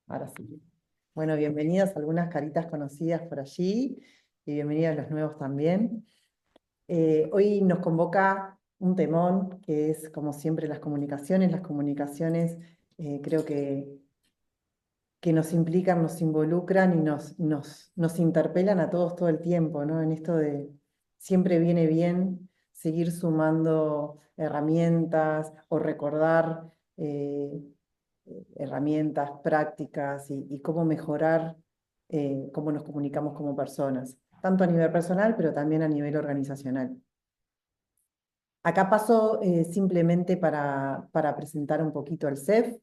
Ahora sí. Bueno, bienvenidos a algunas caritas conocidas por allí y bienvenidos a los nuevos también. Hoy nos convoca un temón que es, como siempre, las comunicaciones. Las comunicaciones creo que nos implican, nos involucran y nos interpelan a todos todo el tiempo, ¿no? En esto de siempre viene bien seguir sumando herramientas o recordar herramientas, prácticas y cómo mejorar cómo nos comunicamos como personas, tanto a nivel personal, pero también a nivel organizacional. Acá paso simplemente para presentar un poquito el CEF.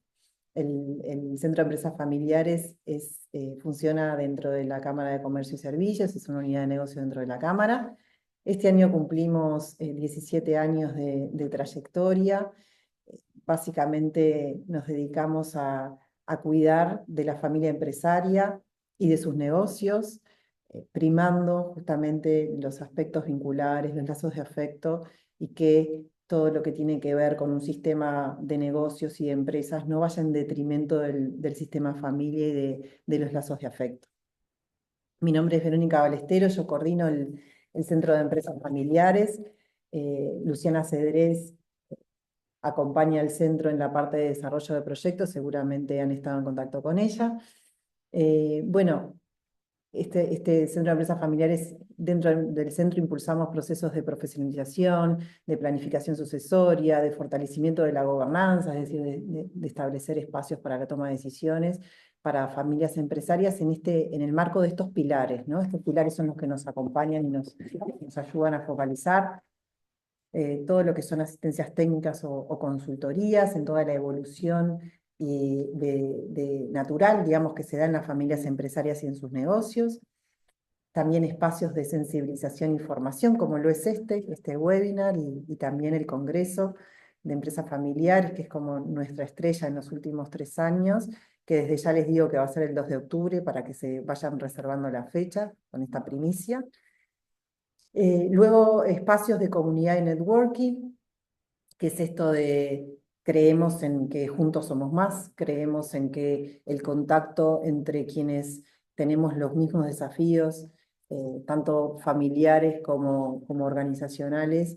El Centro de Empresas Familiares funciona dentro de la Cámara de Comercio y Servicios, es una unidad de negocio dentro de la Cámara. Este año cumplimos 17 años de trayectoria. Básicamente nos dedicamos a cuidar de la familia empresaria y de sus negocios, primando justamente los aspectos vinculares, los lazos de afecto y que todo lo que tiene que ver con un sistema de negocios y de empresas no vaya en detrimento del sistema familia y de los lazos de afecto. Mi nombre es Verónica Balestero, yo coordino el Centro de Empresas Familiares. Luciana Cedrés acompaña al centro en la parte de desarrollo de proyectos, seguramente han estado en contacto con ella. Bueno, este Centro de Empresas Familiares, dentro del centro impulsamos procesos de profesionalización, de planificación sucesoria, de fortalecimiento de la gobernanza, es decir, de establecer espacios para la toma de decisiones para familias empresarias en el marco de estos pilares, ¿no? Estos pilares son los que nos acompañan y nos ayudan a focalizar todo lo que son asistencias técnicas o consultorías, en toda la evolución natural, digamos, que se da en las familias empresarias y en sus negocios. También espacios de sensibilización e información, como lo es este webinar y también el Congreso de Empresas Familiares, que es como nuestra estrella en los últimos 3 años, que desde ya les digo que va a ser el 2 de octubre para que se vayan reservando la fecha con esta primicia. Luego, espacios de comunidad y networking, que es esto de creemos en que juntos somos más, creemos en que el contacto entre quienes tenemos los mismos desafíos, tanto familiares como organizacionales,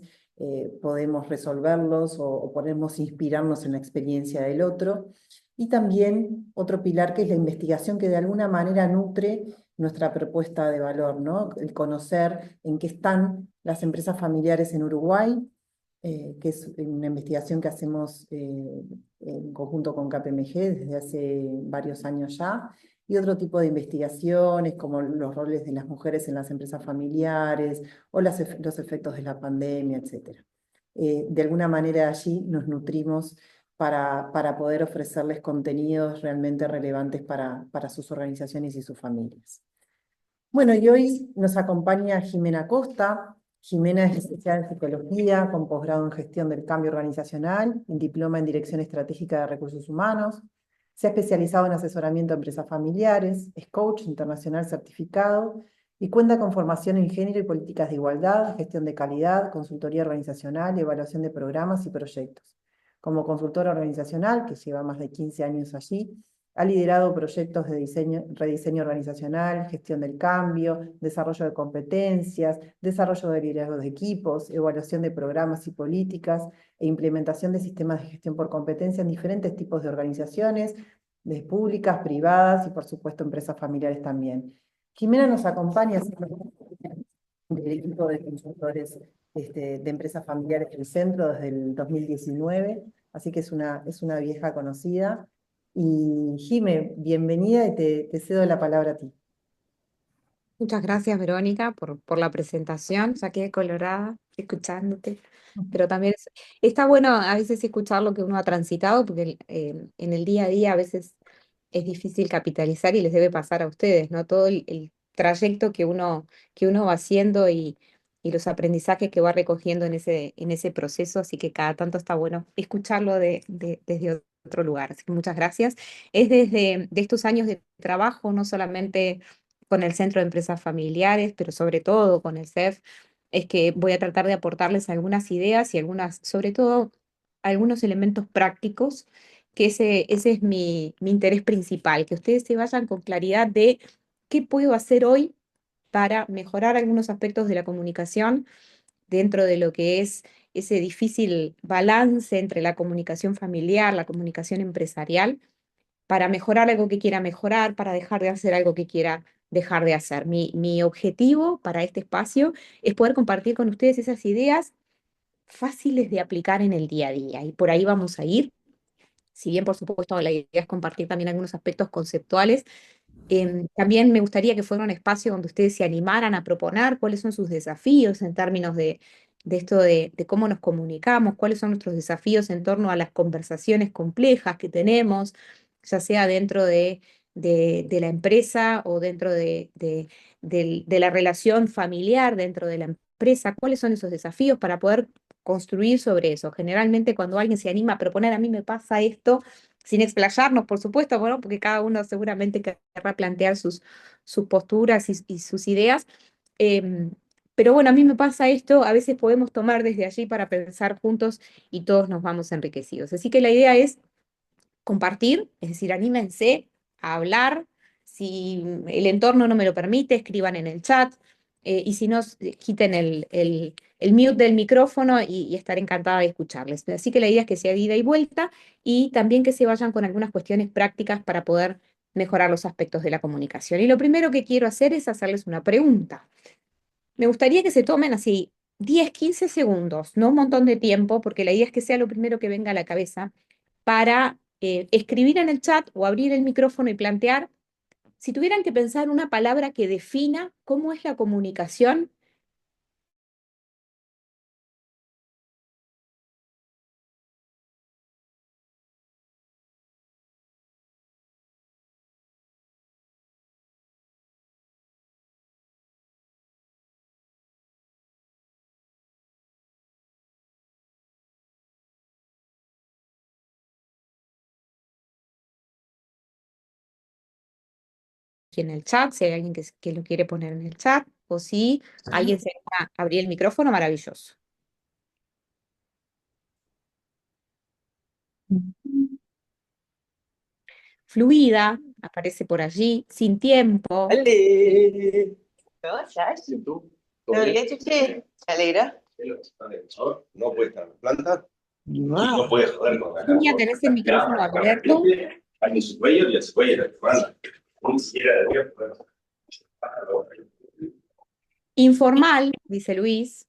podemos resolverlos o podemos inspirarnos en la experiencia del otro. Y también otro pilar que es la investigación que de alguna manera nutre nuestra propuesta de valor, ¿no? El conocer en qué están las empresas familiares en Uruguay, que es una investigación que hacemos en conjunto con KPMG desde hace varios años ya, y otro tipo de investigaciones como los roles de las mujeres en las empresas familiares o los efectos de la pandemia, etc. De alguna manera allí nos nutrimos para poder ofrecerles contenidos realmente relevantes para sus organizaciones y sus familias. Bueno, y hoy nos acompaña Jimena Costa. Jimena es licenciada en Psicología, con posgrado en Gestión del Cambio Organizacional, un diploma en Dirección Estratégica de Recursos Humanos. Se ha especializado en asesoramiento a empresas familiares, es coach internacional certificado y cuenta con formación en género y políticas de igualdad, gestión de calidad, consultoría organizacional y evaluación de programas y proyectos. Como consultora organizacional, que lleva más de 15 años allí, ha liderado proyectos de rediseño organizacional, gestión del cambio, desarrollo de competencias, desarrollo de liderazgo de equipos, evaluación de programas y políticas e implementación de sistemas de gestión por competencia en diferentes tipos de organizaciones, de públicas, privadas y por supuesto empresas familiares también. Jimena nos acompaña del equipo de consultores de empresas familiares del centro desde el 2019, así que es una vieja conocida. Y Jime, bienvenida y te cedo la palabra a ti. Muchas gracias, Verónica, por la presentación. Ya quedé colorada escuchándote. Pero también está bueno a veces escuchar lo que uno ha transitado, porque en el día a día a veces es difícil capitalizar y les debe pasar a ustedes, ¿no? Todo el trayecto que uno va haciendo y los aprendizajes que va recogiendo en ese proceso. Así que cada tanto está bueno escucharlo desde otro lugar. Así que muchas gracias. Es desde de estos años de trabajo, no solamente con el Centro de Empresas Familiares, pero sobre todo con el CEF, es que voy a tratar de aportarles algunas ideas y algunas, sobre todo, algunos elementos prácticos que ese es mi interés principal, que ustedes se vayan con claridad de qué puedo hacer hoy para mejorar algunos aspectos de la comunicación dentro de lo que es ese difícil balance entre la comunicación familiar, la comunicación empresarial, para mejorar algo que quiera mejorar, para dejar de hacer algo que quiera dejar de hacer. Mi objetivo para este espacio es poder compartir con ustedes esas ideas fáciles de aplicar en el día a día. Y por ahí vamos a ir. Si bien, por supuesto, la idea es compartir también algunos aspectos conceptuales, también me gustaría que fuera un espacio donde ustedes se animaran a proponer cuáles son sus desafíos en términos de esto de cómo nos comunicamos, cuáles son nuestros desafíos en torno a las conversaciones complejas que tenemos, ya sea dentro de la empresa o dentro de la relación familiar dentro de la empresa, cuáles son esos desafíos para poder construir sobre eso. Generalmente cuando alguien se anima a proponer, a mí me pasa esto, sin explayarnos, por supuesto, bueno, porque cada uno seguramente querrá plantear sus posturas y sus ideas. Em, pero bueno, a mí me pasa esto, a veces podemos tomar desde allí para pensar juntos y todos nos vamos enriquecidos. Así que la idea es compartir, es decir, anímense a hablar. Si el entorno no me lo permite, escriban en el chat. Y si no, quiten el mute del micrófono y estaré encantada de escucharles. Así que la idea es que sea ida y vuelta y también que se vayan con algunas cuestiones prácticas para poder mejorar los aspectos de la comunicación. Y lo primero que quiero hacer es hacerles una pregunta. Me gustaría que se tomen así 10, 15 segundos, no un montón de tiempo, porque la idea es que sea lo primero que venga a la cabeza para escribir en el chat o abrir el micrófono y plantear, si tuvieran que pensar una palabra que defina cómo es la comunicación aquí en el chat, si hay alguien que lo quiere poner en el chat, o si alguien se anima a abrir el micrófono, maravilloso. Fluida, aparece por allí, sin tiempo, Ale. ¿Cómo estás? ¿Y tú? ¿Todo bien, Chuchi? ¿Te alegra? No puede estar en planta y No. no puede joder con la Virginia, tenés el micrófono abierto. Hay su cuello y a su cuello de planta. Ni siquiera debería poder. Informal, dice Luis.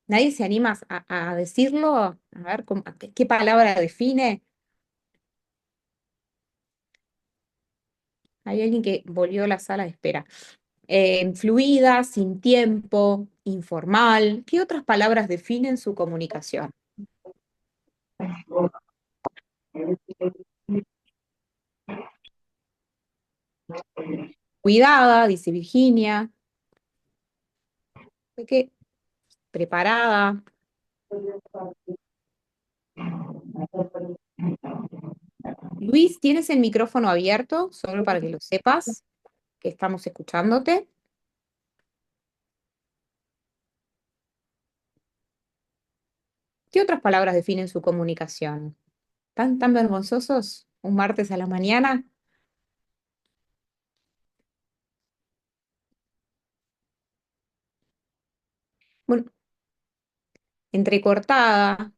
¿Nadie se anima a decirlo? A ver, ¿qué palabra define? Hay alguien que volvió a la sala de espera. Fluida, sin tiempo, informal. ¿Qué otras palabras definen su comunicación? Cuidada, dice Virginia. ¿Qué? Preparada. Luis, ¿tienes el micrófono abierto? Solo para que lo sepas, que estamos escuchándote. ¿Qué otras palabras definen su comunicación? ¿Tan vergonzosos un martes a la mañana? Bueno, entrecortada.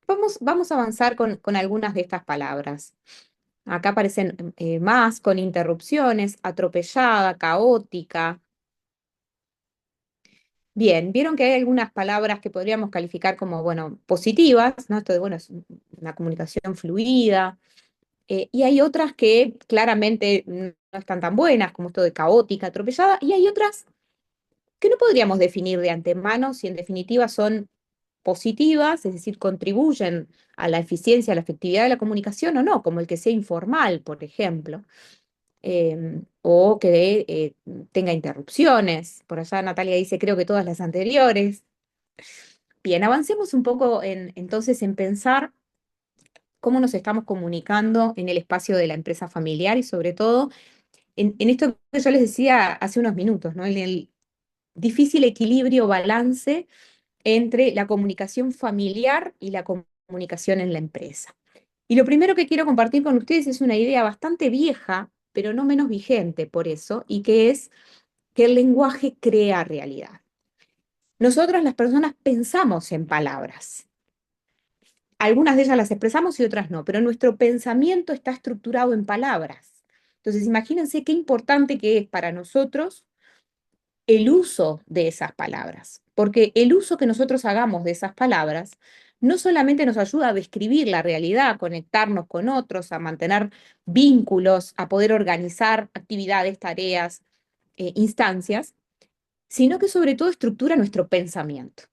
Vamos a avanzar con algunas de estas palabras. Acá aparecen más con interrupciones, atropellada, caótica. Bien, vieron que hay algunas palabras que podríamos calificar como, bueno, positivas, ¿no? Esto de, bueno, es una comunicación fluida. Y hay otras que claramente no están tan buenas, como esto de caótica, atropellada. Y hay otras que no podríamos definir de antemano si en definitiva son positivas, es decir, contribuyen a la eficiencia, a la efectividad de la comunicación o no, como el que sea informal, por ejemplo, o que tenga interrupciones. Por allá Natalia dice, creo que todas las anteriores. Bien, avancemos un poco entonces en pensar cómo nos estamos comunicando en el espacio de la empresa familiar y sobre todo en esto que yo les decía hace unos minutos, ¿no? En el difícil equilibrio, balance entre la comunicación familiar y la comunicación en la empresa. Y lo primero que quiero compartir con ustedes es una idea bastante vieja, pero no menos vigente por eso, y que es que el lenguaje crea realidad. Nosotros las personas pensamos en palabras. Algunas de ellas las expresamos y otras no, pero nuestro pensamiento está estructurado en palabras. Entonces, imagínense qué importante que es para nosotros el uso de esas palabras, porque el uso que nosotros hagamos de esas palabras no solamente nos ayuda a describir la realidad, a conectarnos con otros, a mantener vínculos, a poder organizar actividades, tareas, instancias, sino que sobre todo estructura nuestro pensamiento.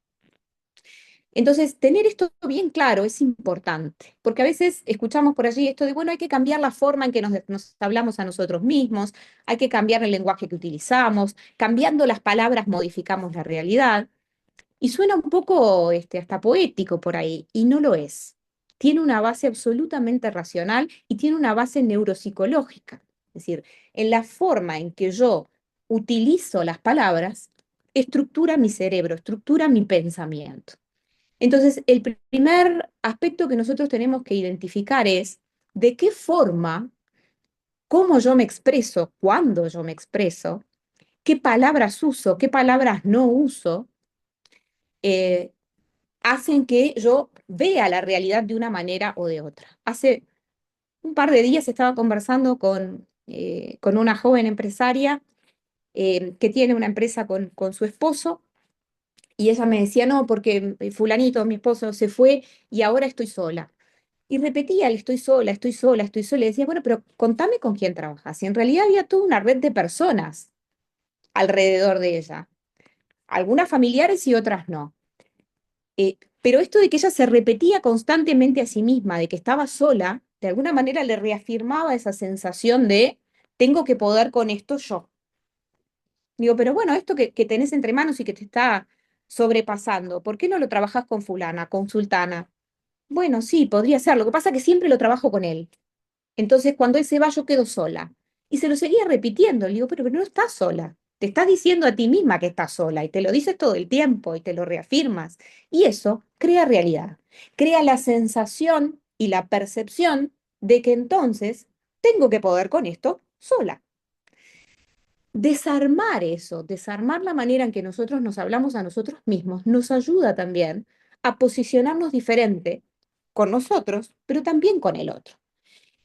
Entonces, tener esto bien claro es importante, porque a veces escuchamos por allí esto de, bueno, hay que cambiar la forma en que nos hablamos a nosotros mismos, hay que cambiar el lenguaje que utilizamos, cambiando las palabras modificamos la realidad, y suena un poco hasta poético por ahí, y no lo es. Tiene una base absolutamente racional y tiene una base neuropsicológica, es decir, en la forma en que yo utilizo las palabras, estructura mi cerebro, estructura mi pensamiento. Entonces, el primer aspecto que nosotros tenemos que identificar es de qué forma, cómo yo me expreso, cuándo yo me expreso, qué palabras uso, qué palabras no uso, eh, hacen que yo vea la realidad de una manera o de otra. Hace un par de días estaba conversando con una joven empresaria que tiene una empresa con su esposo. Y ella me decía, no, porque fulanito, mi esposo, se fue y ahora estoy sola. Y repetía, el estoy sola, estoy sola, estoy sola. Y decía, bueno, pero contame con quién trabajas. Y en realidad había toda una red de personas alrededor de ella. Algunas familiares y otras no. Pero esto de que ella se repetía constantemente a sí misma, de que estaba sola, de alguna manera le reafirmaba esa sensación de, tengo que poder con esto yo. Digo, pero bueno, esto que tenés entre manos y que te está sobrepasando, ¿por qué no lo trabajás con fulana, con sultana? Bueno, sí, podría ser. Lo que pasa es que siempre lo trabajo con él. Entonces, cuando él se va, yo quedo sola. Y se lo seguía repitiendo. Le digo, pero no estás sola. Te estás diciendo a ti misma que estás sola y te lo dices todo el tiempo y te lo reafirmas. Y eso crea realidad. Crea la sensación y la percepción de que entonces tengo que poder con esto sola. Desarmar eso, desarmar la manera en que nosotros nos hablamos a nosotros mismos, nos ayuda también a posicionarnos diferente con nosotros, pero también con el otro.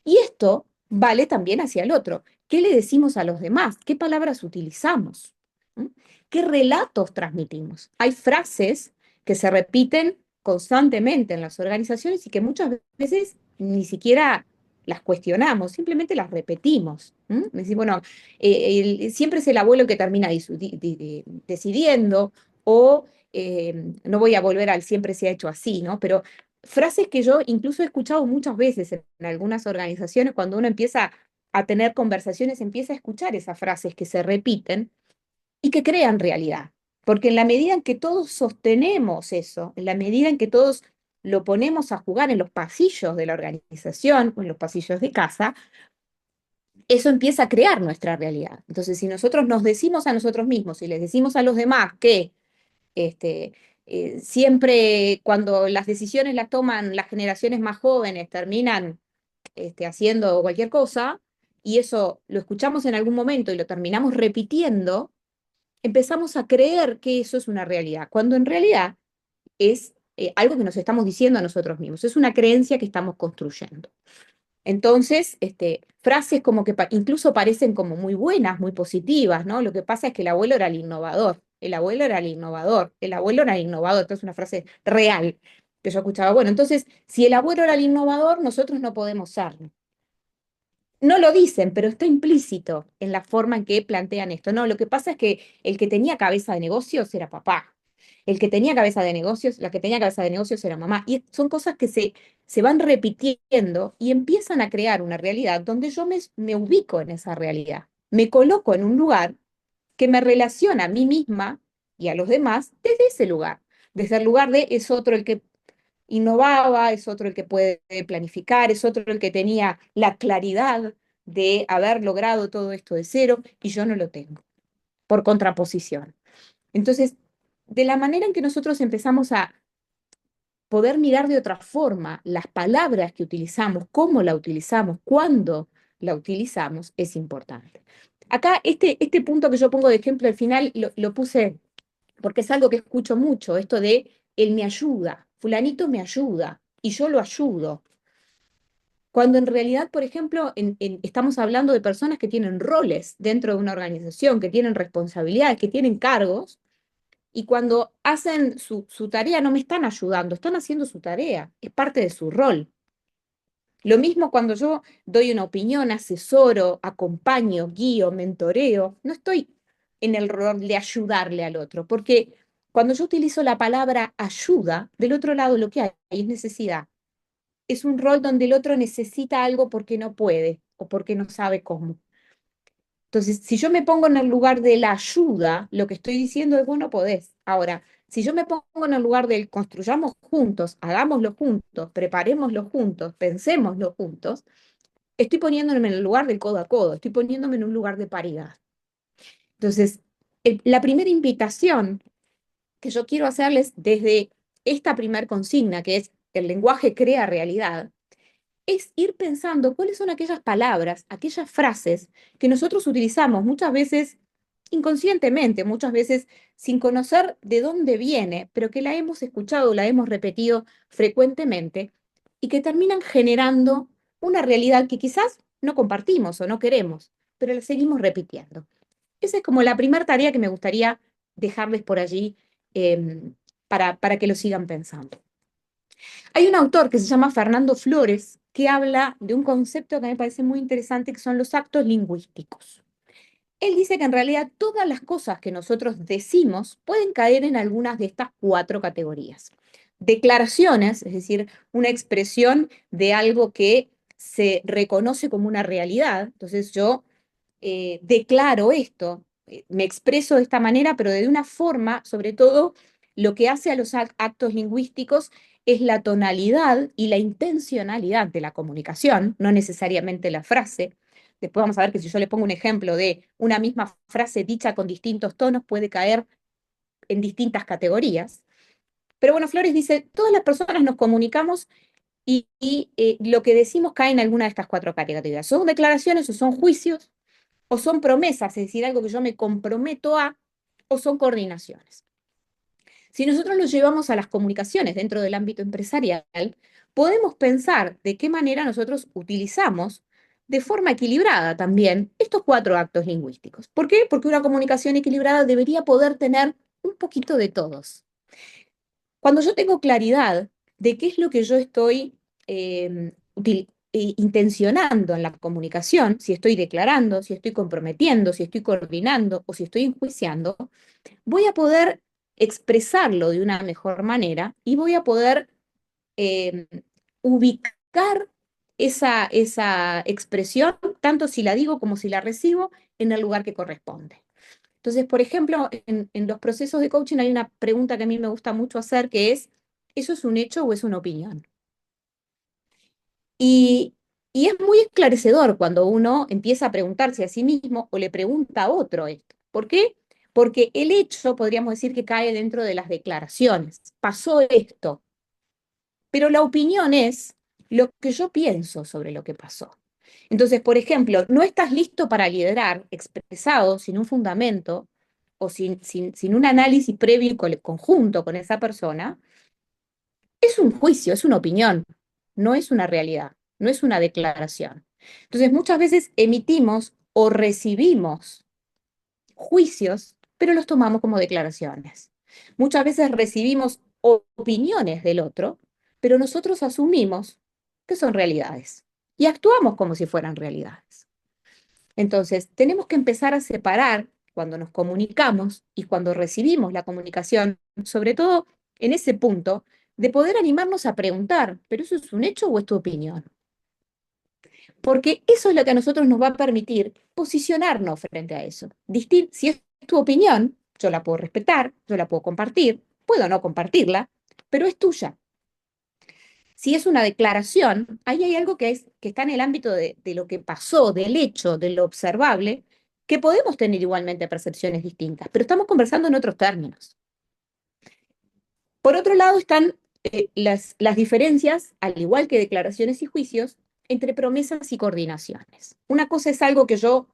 Y esto vale también hacia el otro. ¿Qué le decimos a los demás? ¿Qué palabras utilizamos? ¿Mm? ¿Qué relatos transmitimos? Hay frases que se repiten constantemente en las organizaciones y que muchas veces ni siquiera las cuestionamos, simplemente las repetimos. Decir, bueno, siempre es el abuelo el que termina decidiendo o no voy a volver al siempre se ha hecho así, ¿no? Pero frases que yo incluso he escuchado muchas veces en algunas organizaciones, cuando uno empieza a tener conversaciones, empieza a escuchar esas frases que se repiten y que crean realidad. Porque en la medida en que todos sostenemos eso, en la medida en que todos lo ponemos a jugar en los pasillos de la organización o en los pasillos de casa, eso empieza a crear nuestra realidad. Entonces, si nosotros nos decimos a nosotros mismos y les decimos a los demás que este, siempre cuando las decisiones las toman las generaciones más jóvenes, terminan haciendo cualquier cosa, y eso lo escuchamos en algún momento y lo terminamos repitiendo, empezamos a creer que eso es una realidad, cuando en realidad es algo que nos estamos diciendo a nosotros mismos, es una creencia que estamos construyendo. Entonces, frases como que incluso parecen como muy buenas, muy positivas, ¿no? Lo que pasa es que el abuelo era el innovador, el abuelo era el innovador, el abuelo era el innovador. Esta es una frase real que yo escuchaba. Bueno, entonces, si el abuelo era el innovador, nosotros no podemos serlo. No lo dicen, pero está implícito en la forma en que plantean esto. No, lo que pasa es que el que tenía cabeza de negocios era papá. El que tenía cabeza de negocios, la que tenía cabeza de negocios era mamá. Y son cosas que se van repitiendo y empiezan a crear una realidad donde yo me ubico en esa realidad. Me coloco en un lugar que me relaciona a mí misma y a los demás desde ese lugar. Desde el lugar de es otro el que innovaba, es otro el que puede planificar, es otro el que tenía la claridad de haber logrado todo esto de cero y yo no lo tengo, por contraposición. Entonces, de la manera en que nosotros empezamos a poder mirar de otra forma las palabras que utilizamos, cómo la utilizamos, cuándo la utilizamos, es importante. Acá este punto que yo pongo de ejemplo al final lo puse porque es algo que escucho mucho, esto de él me ayuda, fulanito me ayuda y yo lo ayudo. Cuando en realidad, por ejemplo, estamos hablando de personas que tienen roles dentro de una organización, que tienen responsabilidades, que tienen cargos, y cuando hacen su tarea no me están ayudando, están haciendo su tarea, es parte de su rol. Lo mismo cuando yo doy una opinión, asesoro, acompaño, guío, mentoreo, no estoy en el rol de ayudarle al otro, porque cuando yo utilizo la palabra ayuda, del otro lado lo que hay es necesidad. Es un rol donde el otro necesita algo porque no puede o porque no sabe cómo. Entonces, si yo me pongo en el lugar de la ayuda, lo que estoy diciendo es, vos no podés. Ahora, si yo me pongo en el lugar del construyamos juntos, hagámoslo juntos, preparémoslo juntos, pensémoslo juntos, estoy poniéndome en el lugar del codo a codo, estoy poniéndome en un lugar de paridad. Entonces, la primera invitación que yo quiero hacerles desde esta primer consigna, que es el lenguaje crea realidad, es ir pensando cuáles son aquellas palabras, aquellas frases que nosotros utilizamos muchas veces inconscientemente, muchas veces sin conocer de dónde viene, pero que la hemos escuchado, la hemos repetido frecuentemente y que terminan generando una realidad que quizás no compartimos o no queremos, pero la seguimos repitiendo. Esa es como la primera tarea que me gustaría dejarles por allí para que lo sigan pensando. Hay un autor que se llama Fernando Flores que habla de un concepto que me parece muy interesante, que son los actos lingüísticos. Él dice que en realidad todas las cosas que nosotros decimos pueden caer en algunas de estas 4 categorías. Declaraciones, es decir, una expresión de algo que se reconoce como una realidad. Entonces yo declaro esto, me expreso de esta manera, pero de una forma, sobre todo, lo que hace a los actos lingüísticos es la tonalidad y la intencionalidad de la comunicación, no necesariamente la frase. Después vamos a ver que si yo le pongo un ejemplo de una misma frase dicha con distintos tonos, puede caer en distintas categorías. Pero bueno, Flores dice, todas las personas nos comunicamos y lo que decimos cae en alguna de estas 4 categorías. Son declaraciones o son juicios, o son promesas, es decir, algo que yo me comprometo a, o son coordinaciones. Si nosotros lo llevamos a las comunicaciones dentro del ámbito empresarial, podemos pensar de qué manera nosotros utilizamos de forma equilibrada también estos 4 actos lingüísticos. ¿Por qué? Porque una comunicación equilibrada debería poder tener un poquito de todos. Cuando yo tengo claridad de qué es lo que yo estoy intencionando en la comunicación, si estoy declarando, si estoy comprometiendo, si estoy coordinando o si estoy enjuiciando, voy a poder expresarlo de una mejor manera y voy a poder eh, ubicar esa expresión, tanto si la digo como si la recibo, en el lugar que corresponde. Entonces, por ejemplo, en los procesos de coaching hay una pregunta que a mí me gusta mucho hacer, que es, ¿eso es un hecho o es una opinión? Y, y es muy esclarecedor cuando uno empieza a preguntarse a sí mismo o le pregunta a otro esto. ¿Por qué? Porque el hecho, podríamos decir que cae dentro de las declaraciones. Pasó esto, pero la opinión es lo que yo pienso sobre lo que pasó. Entonces, por ejemplo, no estás listo para liderar expresado sin un fundamento o sin un análisis previo y conjunto con esa persona, es un juicio, es una opinión, no es una realidad, no es una declaración. Entonces, muchas veces emitimos o recibimos juicios, pero los tomamos como declaraciones. Muchas veces recibimos opiniones del otro, pero nosotros asumimos que son realidades y actuamos como si fueran realidades. Entonces, tenemos que empezar a separar cuando nos comunicamos y cuando recibimos la comunicación, sobre todo en ese punto, de poder animarnos a preguntar, ¿pero eso es un hecho o es tu opinión? Porque eso es lo que a nosotros nos va a permitir posicionarnos frente a eso. Si es tu opinión, yo la puedo respetar, yo la puedo compartir, puedo no compartirla, pero es tuya. Si es una declaración, ahí hay algo que está en el ámbito de lo que pasó, del hecho, de lo observable, que podemos tener igualmente percepciones distintas, pero estamos conversando en otros términos. Por otro lado están las diferencias, al igual que declaraciones y juicios, entre promesas y coordinaciones. Una cosa es algo que yo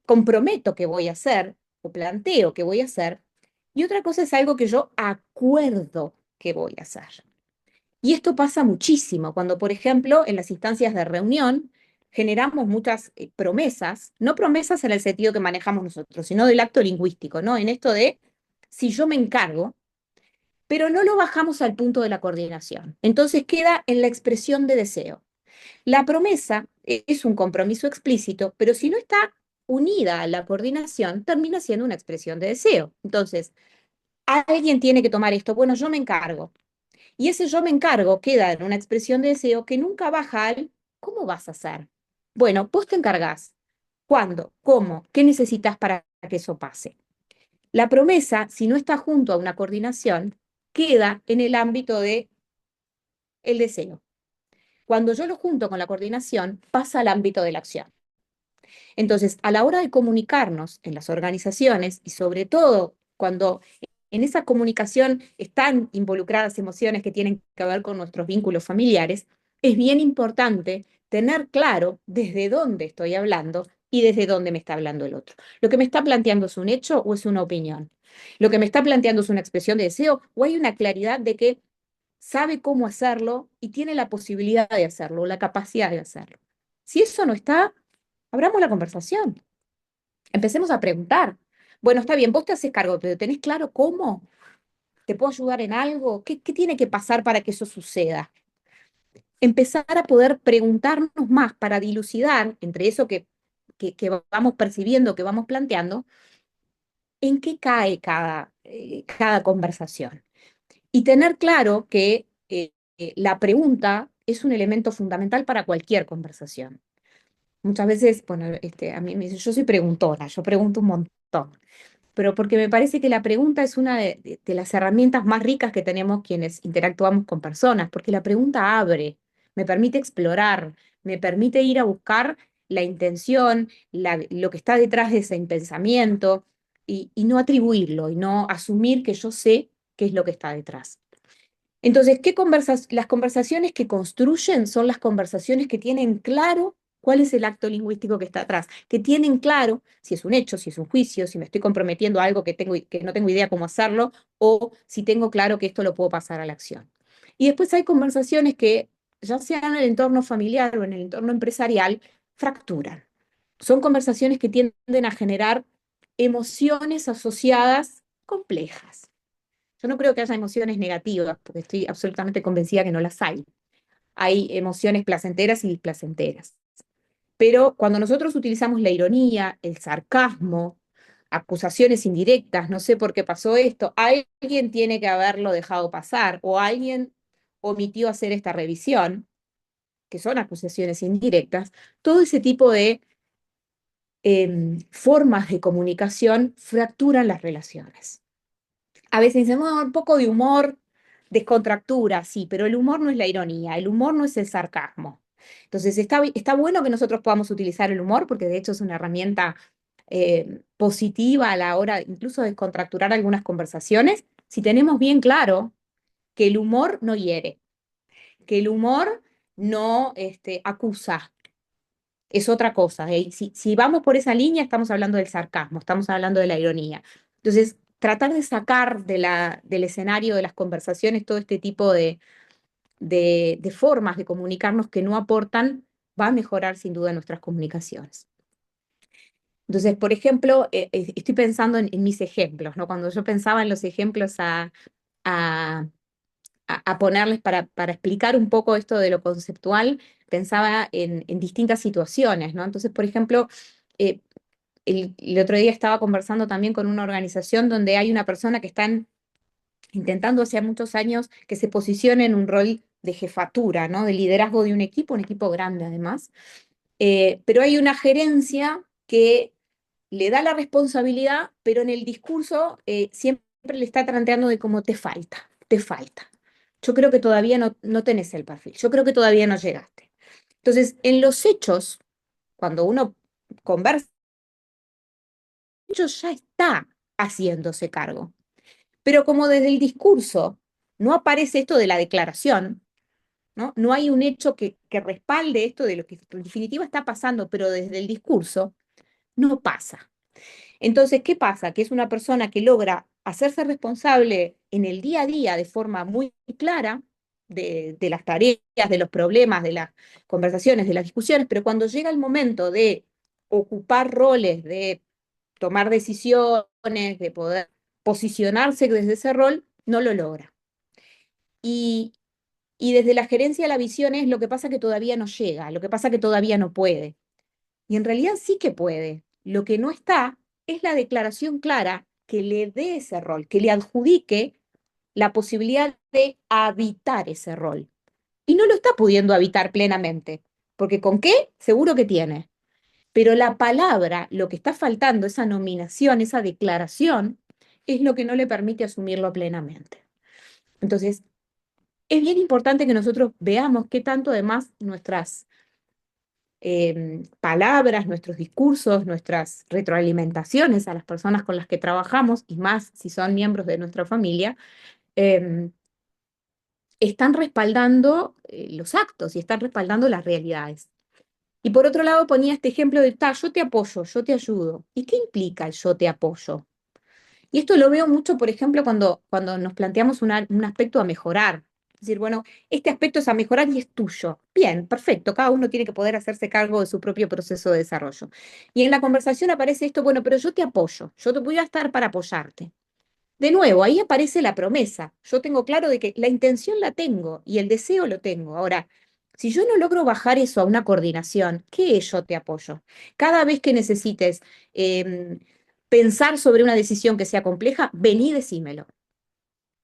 comprometo que voy a hacer o planteo que voy a hacer, y otra cosa es algo que yo acuerdo que voy a hacer. Y esto pasa muchísimo cuando, por ejemplo, en las instancias de reunión generamos muchas promesas, no promesas en el sentido que manejamos nosotros, sino del acto lingüístico, ¿no? En esto de, si yo me encargo, pero no lo bajamos al punto de la coordinación. Entonces queda en la expresión de deseo. La promesa es un compromiso explícito, pero si no está unida a la coordinación, termina siendo una expresión de deseo. Entonces, alguien tiene que tomar esto, bueno, yo me encargo. Y ese yo me encargo queda en una expresión de deseo que nunca baja al ¿cómo vas a hacer? Bueno, vos te encargás. ¿Cuándo? ¿Cómo? ¿Qué necesitas para que eso pase? La promesa, si no está junto a una coordinación, queda en el ámbito de el deseo. Cuando yo lo junto con la coordinación, pasa al ámbito de la acción. Entonces, a la hora de comunicarnos en las organizaciones y sobre todo cuando en esa comunicación están involucradas emociones que tienen que ver con nuestros vínculos familiares, es bien importante tener claro desde dónde estoy hablando y desde dónde me está hablando el otro. Lo que me está planteando es un hecho o es una opinión. Lo que me está planteando es una expresión de deseo o hay una claridad de que sabe cómo hacerlo y tiene la posibilidad de hacerlo, la capacidad de hacerlo. Si eso no está, abramos la conversación. Empecemos a preguntar. Bueno, está bien, vos te haces cargo, pero ¿tenés claro cómo? ¿Te puedo ayudar en algo? ¿Qué tiene que pasar para que eso suceda? Empezar a poder preguntarnos más para dilucidar entre eso que vamos percibiendo, que vamos planteando, en qué cae cada conversación. Y tener claro que la pregunta es un elemento fundamental para cualquier conversación. Muchas veces, bueno, a mí me dice, yo soy preguntona, yo pregunto un montón, pero porque me parece que la pregunta es una de las herramientas más ricas que tenemos quienes interactuamos con personas, porque la pregunta abre, me permite explorar, me permite ir a buscar la intención, lo que está detrás de ese pensamiento, y no atribuirlo, y no asumir que yo sé qué es lo que está detrás. Entonces, las conversaciones que construyen son las conversaciones que tienen claro cuál es el acto lingüístico que está atrás, que tienen claro si es un hecho, si es un juicio, si me estoy comprometiendo a algo que no tengo idea cómo hacerlo, o si tengo claro que esto lo puedo pasar a la acción. Y después hay conversaciones que, ya sea en el entorno familiar o en el entorno empresarial, fracturan. Son conversaciones que tienden a generar emociones asociadas complejas. Yo no creo que haya emociones negativas, porque estoy absolutamente convencida que no las hay. Hay emociones placenteras y displacenteras. Pero cuando nosotros utilizamos la ironía, el sarcasmo, acusaciones indirectas, no sé por qué pasó esto, alguien tiene que haberlo dejado pasar o alguien omitió hacer esta revisión, que son acusaciones indirectas, todo ese tipo de formas de comunicación fracturan las relaciones. A veces dicen, "Oh, un poco de humor, descontractura, sí, pero el humor no es la ironía, el humor no es el sarcasmo. Entonces, está bueno que nosotros podamos utilizar el humor, porque de hecho es una herramienta positiva a la hora incluso de descontracturar algunas conversaciones, si tenemos bien claro que el humor no hiere, que el humor no acusa, es otra cosa. ¿Eh? Si vamos por esa línea, estamos hablando del sarcasmo, estamos hablando de la ironía. Entonces, tratar de sacar del escenario de las conversaciones todo este tipo de formas de comunicarnos que no aportan, va a mejorar sin duda nuestras comunicaciones. Entonces, por ejemplo, estoy pensando en mis ejemplos, ¿no? Cuando yo pensaba en los ejemplos a, a ponerles para explicar un poco esto de lo conceptual, pensaba en distintas situaciones, ¿no? Entonces, por ejemplo, eh, el otro día estaba conversando también con una organización donde hay una persona que están intentando hace muchos años que se posicione en un rol de jefatura, ¿no? De liderazgo de un equipo grande además. Pero hay una gerencia que le da la responsabilidad, pero en el discurso siempre le está planteando de cómo te falta, te falta. Yo creo que todavía no tenés el perfil, yo creo que todavía no llegaste. Entonces, en los hechos, cuando uno conversa, ya está haciéndose cargo. Pero como desde el discurso no aparece esto de la declaración, ¿no? No hay un hecho que respalde esto de lo que en definitiva está pasando, pero desde el discurso no pasa. Entonces, ¿qué pasa? Que es una persona que logra hacerse responsable en el día a día de forma muy clara de las tareas, de los problemas, de las conversaciones, de las discusiones, pero cuando llega el momento de ocupar roles, de tomar decisiones, de poder posicionarse desde ese rol, no lo logra. Y, y desde la gerencia de la visión es lo que pasa que todavía no llega, lo que pasa que todavía no puede. Y en realidad sí que puede. Lo que no está es la declaración clara que le dé ese rol, que le adjudique la posibilidad de habitar ese rol. Y no lo está pudiendo habitar plenamente, porque ¿con qué? Seguro que tiene. Pero la palabra, lo que está faltando, esa nominación, esa declaración, es lo que no le permite asumirlo plenamente. Entonces, es bien importante que nosotros veamos qué tanto además nuestras palabras, nuestros discursos, nuestras retroalimentaciones a las personas con las que trabajamos, y más si son miembros de nuestra familia, eh, están respaldando los actos y están respaldando las realidades. Y por otro lado ponía este ejemplo de, yo te apoyo, yo te ayudo. ¿Y qué implica el yo te apoyo? Y esto lo veo mucho, por ejemplo, cuando nos planteamos un aspecto a mejorar. Es decir, bueno, este aspecto es a mejorar y es tuyo. Bien, perfecto, cada uno tiene que poder hacerse cargo de su propio proceso de desarrollo. Y en la conversación aparece esto, bueno, pero yo te apoyo, yo te voy a estar para apoyarte. De nuevo, ahí aparece la promesa. Yo tengo claro de que la intención la tengo y el deseo lo tengo. Ahora, si yo no logro bajar eso a una coordinación, ¿qué es yo te apoyo? Cada vez que necesites pensar sobre una decisión que sea compleja, vení y decímelo.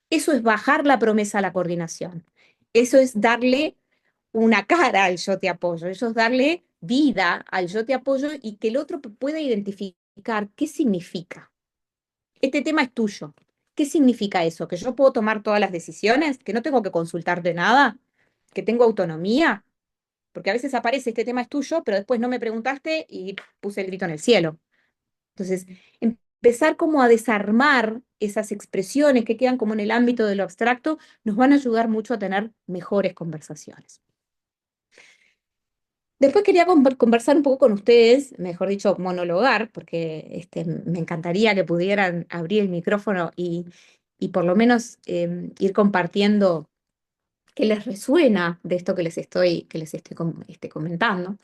Eso es bajar la promesa a la coordinación. Eso es darle una cara al yo te apoyo. Eso es darle vida al yo te apoyo y que el otro pueda identificar qué significa. Este tema es tuyo. ¿Qué significa eso? ¿Que yo puedo tomar todas las decisiones? ¿Que no tengo que consultarte nada? ¿Que tengo autonomía? Porque a veces aparece este tema es tuyo, pero después no me preguntaste y puse el grito en el cielo. Entonces, empezar como a desarmar esas expresiones que quedan como en el ámbito de lo abstracto nos van a ayudar mucho a tener mejores conversaciones. Después quería conversar un poco con ustedes, mejor dicho, monologar, porque me encantaría que pudieran abrir el micrófono y por lo menos ir compartiendo qué les resuena de esto que les estoy comentando.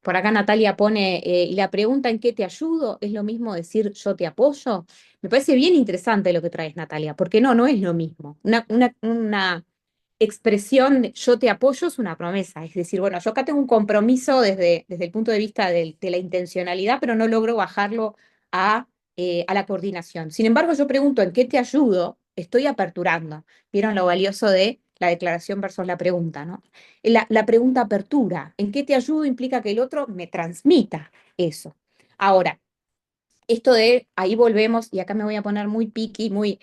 Por acá Natalia pone, y la pregunta ¿en qué te ayudo? ¿Es lo mismo decir yo te apoyo? Me parece bien interesante lo que traes, Natalia, porque no es lo mismo. Una expresión de yo te apoyo es una promesa, es decir, bueno, yo acá tengo un compromiso desde el punto de vista de la intencionalidad, pero no logro bajarlo a la coordinación. Sin embargo, yo pregunto ¿en qué te ayudo? Estoy aperturando. ¿Vieron lo valioso de la declaración versus la pregunta, ¿no? La pregunta apertura, ¿en qué te ayudo? Implica que el otro me transmita eso. Ahora, esto de, ahí volvemos, y acá me voy a poner muy picky, muy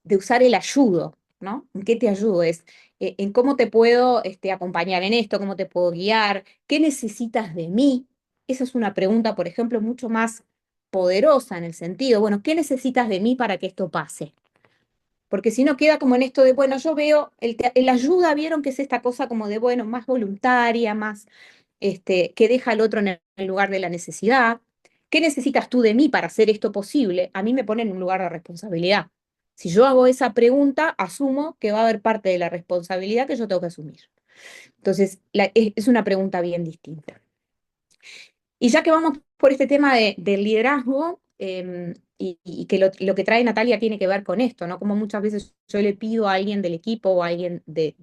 de usar el ayudo, ¿no? ¿En qué te ayudo? Es en cómo te puedo acompañar en esto, cómo te puedo guiar, qué necesitas de mí. Esa es una pregunta, por ejemplo, mucho más poderosa en el sentido, bueno, ¿qué necesitas de mí para que esto pase? Porque si no queda como en esto de, bueno, yo veo, el ayuda, vieron que es esta cosa como de, bueno, más voluntaria, más que deja al otro en el lugar de la necesidad. ¿Qué necesitas tú de mí para hacer esto posible? A mí me pone en un lugar de responsabilidad. Si yo hago esa pregunta, asumo que va a haber parte de la responsabilidad que yo tengo que asumir. Entonces, es una pregunta bien distinta. Y ya que vamos por este tema del liderazgo, y que lo que trae Natalia tiene que ver con esto, ¿no? Como muchas veces yo le pido a alguien del equipo o a alguien de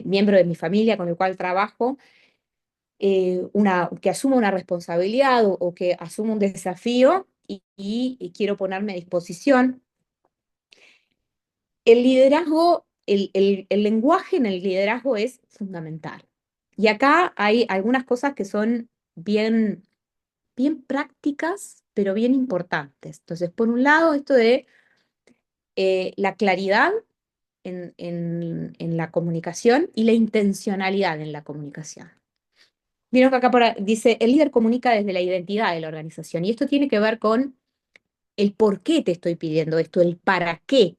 miembro de mi familia con el cual trabajo, que asuma una responsabilidad o que asuma un desafío y quiero ponerme a disposición. El liderazgo, el lenguaje en el liderazgo es fundamental. Y acá hay algunas cosas que son bien prácticas, pero bien importantes. Entonces, por un lado, esto de la claridad en la comunicación y la intencionalidad en la comunicación. Vieron que acá dice, el líder comunica desde la identidad de la organización, y esto tiene que ver con el por qué te estoy pidiendo esto, el para qué,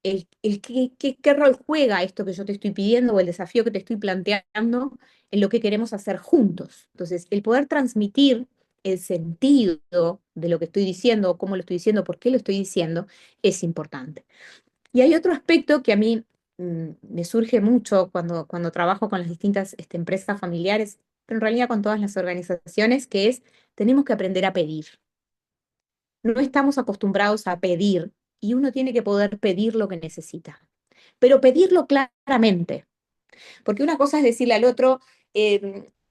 qué rol juega esto que yo te estoy pidiendo o el desafío que te estoy planteando en lo que queremos hacer juntos. Entonces, el poder transmitir el sentido de lo que estoy diciendo, cómo lo estoy diciendo, por qué lo estoy diciendo, es importante. Y hay otro aspecto que a mí me surge mucho cuando trabajo con las distintas empresas familiares, pero en realidad con todas las organizaciones, que es, tenemos que aprender a pedir. No estamos acostumbrados a pedir y uno tiene que poder pedir lo que necesita, pero pedirlo claramente, porque una cosa es decirle al otro,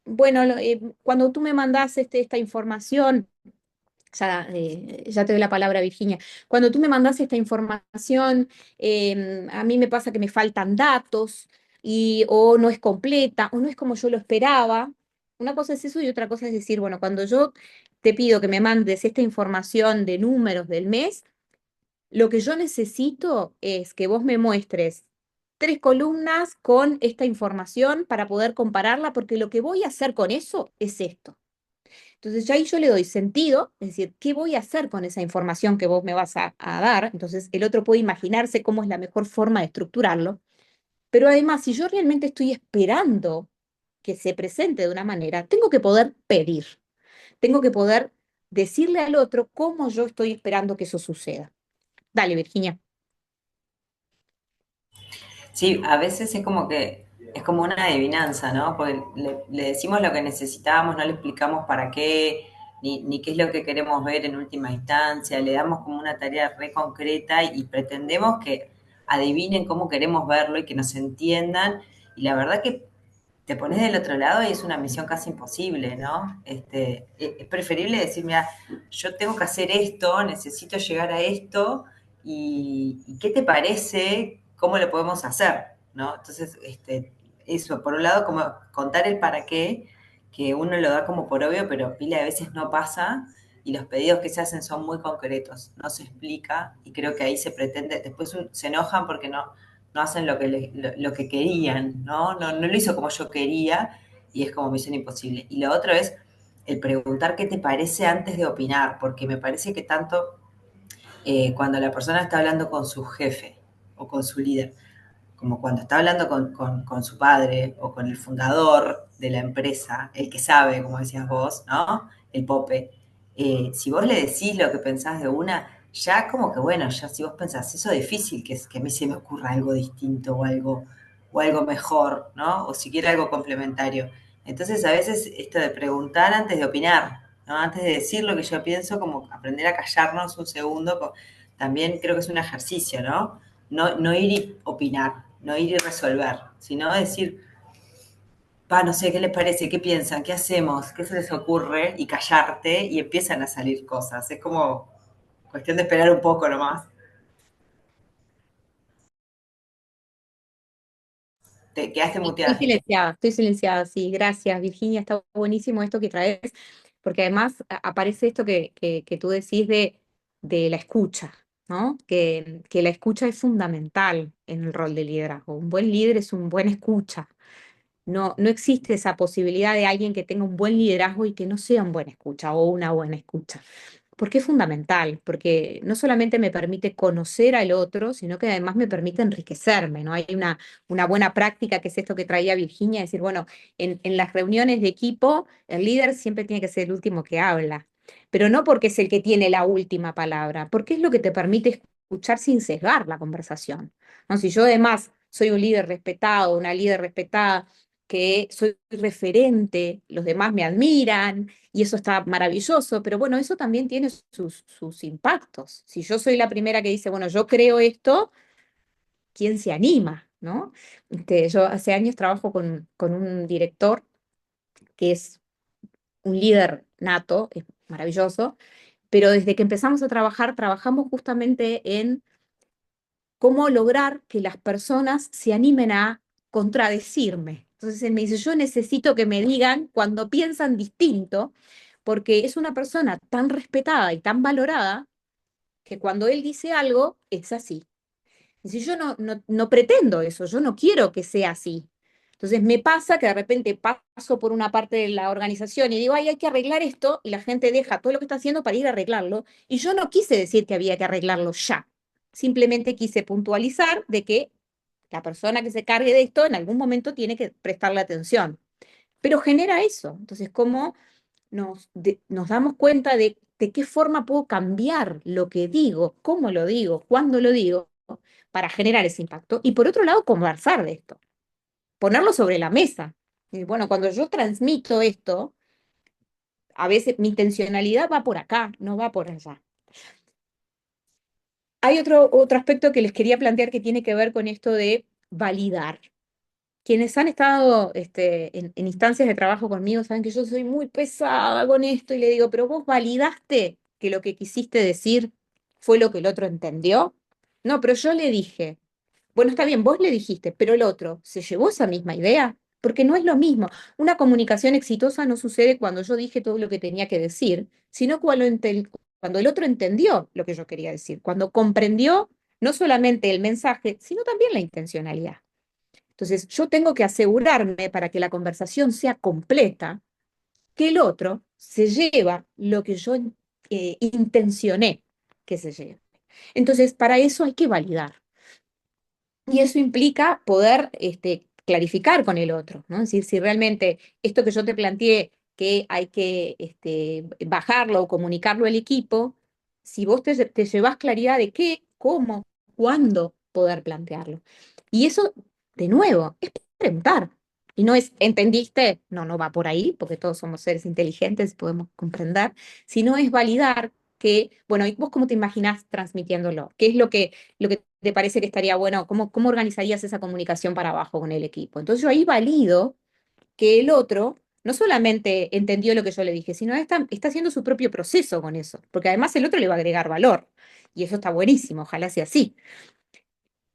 bueno, cuando tú me mandás esta información, ya te doy la palabra, Virginia. Cuando tú me mandas esta información, a mí me pasa que me faltan datos o no es completa o no es como yo lo esperaba. Una cosa es eso y otra cosa es decir, bueno, cuando yo te pido que me mandes esta información de números del mes, lo que yo necesito es que vos me muestres 3 columnas con esta información para poder compararla, porque lo que voy a hacer con eso es esto. Entonces ya ahí yo le doy sentido, es decir, ¿qué voy a hacer con esa información que vos me vas a dar? Entonces el otro puede imaginarse cómo es la mejor forma de estructurarlo. Pero además, si yo realmente estoy esperando que se presente de una manera, tengo que poder pedir, tengo que poder decirle al otro cómo yo estoy esperando que eso suceda. Dale, Virginia. Sí, a veces es como que es como una adivinanza, ¿no? Porque le decimos lo que necesitamos, no le explicamos para qué, ni qué es lo que queremos ver en última instancia, le damos como una tarea re concreta y pretendemos que adivinen cómo queremos verlo y que nos entiendan. Y la verdad que te pones del otro lado y es una misión casi imposible, ¿no? Es preferible decir, mira, yo tengo que hacer esto, necesito llegar a esto, y ¿qué te parece? ¿Cómo lo podemos hacer? ¿No? Entonces, eso, por un lado, como contar el para qué, que uno lo da como por obvio, pero pila de veces no pasa, y los pedidos que se hacen son muy concretos, no se explica, y creo que ahí se pretende, después se enojan porque no hacen lo que querían, ¿no? ¿no? Lo hizo como yo quería y es como misión imposible. Y lo otro es el preguntar qué te parece antes de opinar, porque me parece que tanto cuando la persona está hablando con su jefe o con su líder, como cuando está hablando con su padre o con el fundador de la empresa, el que sabe, como decías vos, ¿no? El pope. Si vos le decís lo que pensás de una, ya como que bueno, ya si vos pensás, eso es difícil que a mí se me ocurra algo distinto o algo mejor, ¿no? O siquiera algo complementario. Entonces a veces esto de preguntar antes de opinar, ¿no? Antes de decir lo que yo pienso, como aprender a callarnos un segundo, también creo que es un ejercicio, ¿no? No ir y opinar, no ir y resolver, sino decir, no sé, ¿qué les parece? ¿Qué piensan? ¿Qué hacemos? ¿Qué se les ocurre? Y callarte y empiezan a salir cosas. Es como cuestión de esperar un poco nomás. Te quedaste muteada. Estoy silenciada, sí, gracias, Virginia, está buenísimo esto que traes, porque además aparece esto que tú decís de la escucha, ¿no? Que la escucha es fundamental en el rol de liderazgo. Un buen líder es un buen escucha. No existe esa posibilidad de alguien que tenga un buen liderazgo y que no sea un buen escucha o una buena escucha. Porque es fundamental, porque no solamente me permite conocer al otro, sino que además me permite enriquecerme, ¿no? Hay una buena práctica que es esto que traía Virginia, decir, bueno, en las reuniones de equipo, el líder siempre tiene que ser el último que habla, pero no porque es el que tiene la última palabra, porque es lo que te permite escuchar sin sesgar la conversación, ¿no? Si yo además soy un líder respetado, una líder respetada, que soy referente, los demás me admiran y eso está maravilloso, pero bueno, eso también tiene sus impactos. Si yo soy la primera que dice, bueno, yo creo esto, ¿quién se anima? ¿No? Yo hace años trabajo con un director que es un líder nato, es maravilloso, pero desde que empezamos a trabajar, trabajamos justamente en cómo lograr que las personas se animen a contradecirme. Entonces él me dice, yo necesito que me digan cuando piensan distinto, porque es una persona tan respetada y tan valorada que cuando él dice algo, es así. Y si yo no pretendo eso, yo no quiero que sea así. Entonces me pasa que de repente paso por una parte de la organización y digo, ay, hay que arreglar esto, y la gente deja todo lo que está haciendo para ir a arreglarlo, y yo no quise decir que había que arreglarlo ya, simplemente quise puntualizar de que la persona que se cargue de esto en algún momento tiene que prestarle atención. Pero genera eso. Entonces, ¿cómo nos damos cuenta de qué forma puedo cambiar lo que digo, cómo lo digo, cuándo lo digo, para generar ese impacto? Y por otro lado, conversar de esto, ponerlo sobre la mesa. Y bueno, cuando yo transmito esto, a veces mi intencionalidad va por acá, no va por allá. Hay otro aspecto que les quería plantear que tiene que ver con esto de validar. Quienes han estado en instancias de trabajo conmigo saben que yo soy muy pesada con esto y le digo, pero vos validaste que lo que quisiste decir fue lo que el otro entendió. No, pero yo le dije, bueno, está bien, vos le dijiste, pero el otro se llevó esa misma idea, porque no es lo mismo. Una comunicación exitosa no sucede cuando yo dije todo lo que tenía que decir, sino cuando el otro entendió lo que yo quería decir, cuando comprendió no solamente el mensaje, sino también la intencionalidad. Entonces, yo tengo que asegurarme para que la conversación sea completa, que el otro se lleva lo que yo intencioné que se lleve. Entonces, para eso hay que validar. Y eso implica poder clarificar con el otro, ¿no? Es decir, si realmente esto que yo te planteé, que hay que bajarlo o comunicarlo al equipo, si vos te llevas claridad de qué, cómo, cuándo poder plantearlo. Y eso, de nuevo, es preguntar. Y no es, ¿entendiste? No, no va por ahí, porque todos somos seres inteligentes, podemos comprender, sino es validar que, bueno, ¿y vos cómo te imaginás transmitiéndolo? ¿Qué es lo que te parece que estaría bueno? ¿Cómo organizarías esa comunicación para abajo con el equipo? Entonces yo ahí valido que el otro no solamente entendió lo que yo le dije, sino está haciendo su propio proceso con eso, porque además el otro le va a agregar valor. Y eso está buenísimo, ojalá sea así.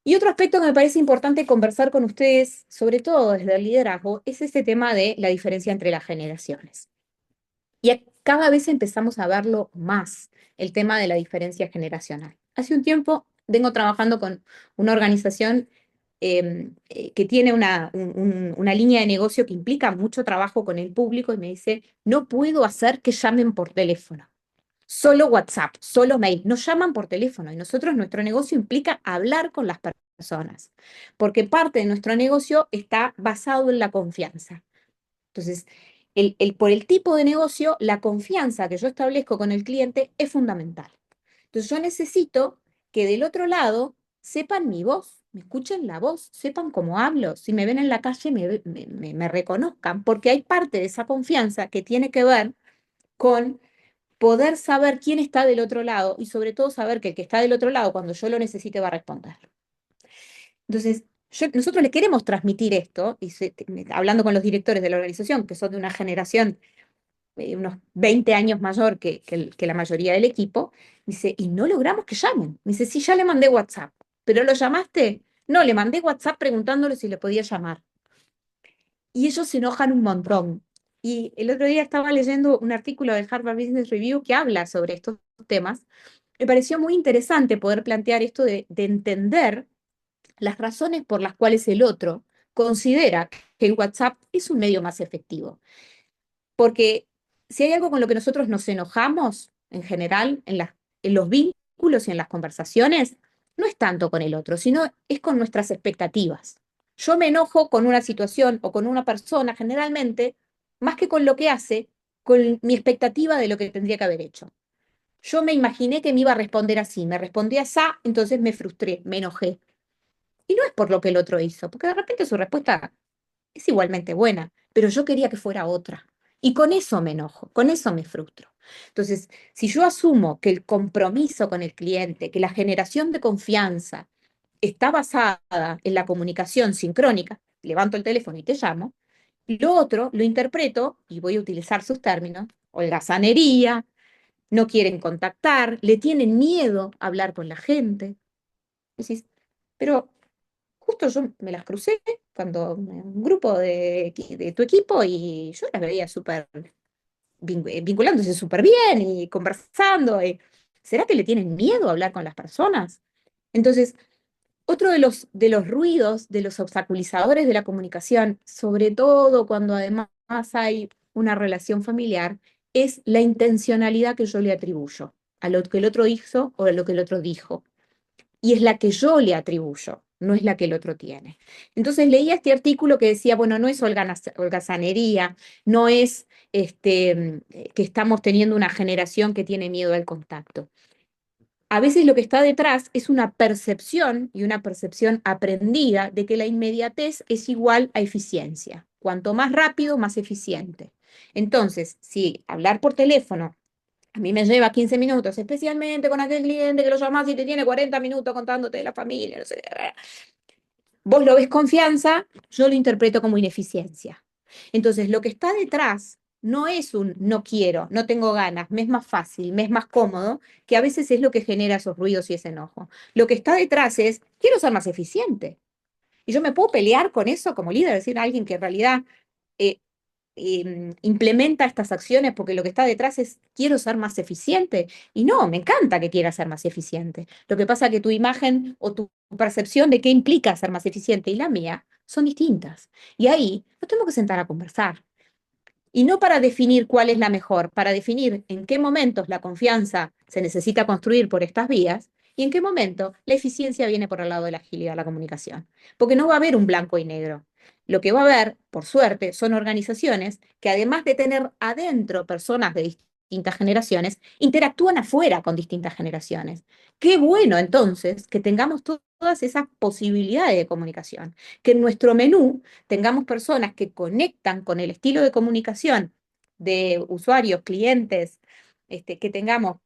Y otro aspecto que me parece importante conversar con ustedes, sobre todo desde el liderazgo, es este tema de la diferencia entre las generaciones. Y cada vez empezamos a verlo más, el tema de la diferencia generacional. Hace un tiempo vengo trabajando con una organización que tiene una línea de negocio que implica mucho trabajo con el público y me dice, no puedo hacer que llamen por teléfono. Solo WhatsApp, solo mail, nos llaman por teléfono y nosotros nuestro negocio implica hablar con las personas, porque parte de nuestro negocio está basado en la confianza. Entonces, por el tipo de negocio, la confianza que yo establezco con el cliente es fundamental. Entonces, yo necesito que del otro lado sepan mi voz, me escuchen la voz, sepan cómo hablo, si me ven en la calle me reconozcan, porque hay parte de esa confianza que tiene que ver con poder saber quién está del otro lado y sobre todo saber que el que está del otro lado, cuando yo lo necesite, va a responder. Entonces, nosotros le queremos transmitir esto, y hablando con los directores de la organización, que son de una generación unos 20 años mayor que la mayoría del equipo, dice, y no logramos que llamen. Me dice, sí, ya le mandé WhatsApp, pero ¿lo llamaste? No, le mandé WhatsApp preguntándole si le podía llamar. Y ellos se enojan un montón. Y el otro día estaba leyendo un artículo de Harvard Business Review que habla sobre estos temas. Me pareció muy interesante poder plantear esto de entender las razones por las cuales el otro considera que el WhatsApp es un medio más efectivo. Porque si hay algo con lo que nosotros nos enojamos, en general, en los vínculos y en las conversaciones, no es tanto con el otro, sino es con nuestras expectativas. Yo me enojo con una situación o con una persona, generalmente, más que con lo que hace, con mi expectativa de lo que tendría que haber hecho. Yo me imaginé que me iba a responder así, me respondió así, entonces me frustré, me enojé. Y no es por lo que el otro hizo, porque de repente su respuesta es igualmente buena, pero yo quería que fuera otra. Y con eso me enojo, con eso me frustro. Entonces, si yo asumo que el compromiso con el cliente, que la generación de confianza está basada en la comunicación sincrónica, levanto el teléfono y te llamo, lo otro lo interpreto, y voy a utilizar sus términos, holgazanería, no quieren contactar, le tienen miedo a hablar con la gente. Decís, pero justo yo me las crucé cuando un grupo de tu equipo y yo las veía súper vinculándose súper bien y conversando. ¿Será que le tienen miedo a hablar con las personas? Entonces, Otro de los ruidos, de los obstaculizadores de la comunicación, sobre todo cuando además hay una relación familiar, es la intencionalidad que yo le atribuyo a lo que el otro hizo o a lo que el otro dijo. Y es la que yo le atribuyo, no es la que el otro tiene. Entonces leía este artículo que decía, bueno, no es holgazanería, no es que estamos teniendo una generación que tiene miedo al contacto. A veces lo que está detrás es una percepción y una percepción aprendida de que la inmediatez es igual a eficiencia. Cuanto más rápido, más eficiente. Entonces, si hablar por teléfono a mí me lleva 15 minutos, especialmente con aquel cliente que lo llamas y te tiene 40 minutos contándote de la familia, no sé qué. Vos lo ves confianza, yo lo interpreto como ineficiencia. Entonces, lo que está detrás no es un no quiero, no tengo ganas, me es más fácil, me es más cómodo, que a veces es lo que genera esos ruidos y ese enojo. Lo que está detrás es quiero ser más eficiente. Y yo me puedo pelear con eso como líder, decir a alguien que en realidad eh, implementa estas acciones porque lo que está detrás es quiero ser más eficiente. Y no, me encanta que quiera ser más eficiente. Lo que pasa es que tu imagen o tu percepción de qué implica ser más eficiente y la mía son distintas. Y ahí nos tenemos que sentar a conversar. Y no para definir cuál es la mejor, para definir en qué momentos la confianza se necesita construir por estas vías y en qué momento la eficiencia viene por el lado de la agilidad de la comunicación. Porque no va a haber un blanco y negro. Lo que va a haber, por suerte, son organizaciones que además de tener adentro personas de distintas generaciones, interactúan afuera con distintas generaciones. Qué bueno entonces que tengamos todas esas posibilidades de comunicación, que en nuestro menú tengamos personas que conectan con el estilo de comunicación de usuarios, clientes, que tengamos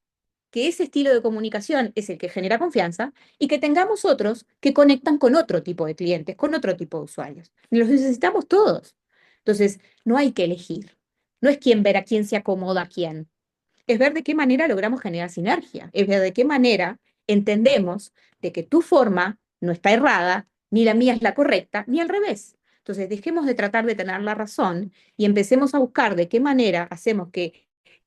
que ese estilo de comunicación es el que genera confianza y que tengamos otros que conectan con otro tipo de clientes, con otro tipo de usuarios. Los necesitamos todos. Entonces, no hay que elegir. No es quién ver a quién se acomoda a quién. Es ver de qué manera logramos generar sinergia. Es ver de qué manera entendemos de que tu forma no está errada, ni la mía es la correcta, ni al revés. Entonces, dejemos de tratar de tener la razón y empecemos a buscar de qué manera hacemos que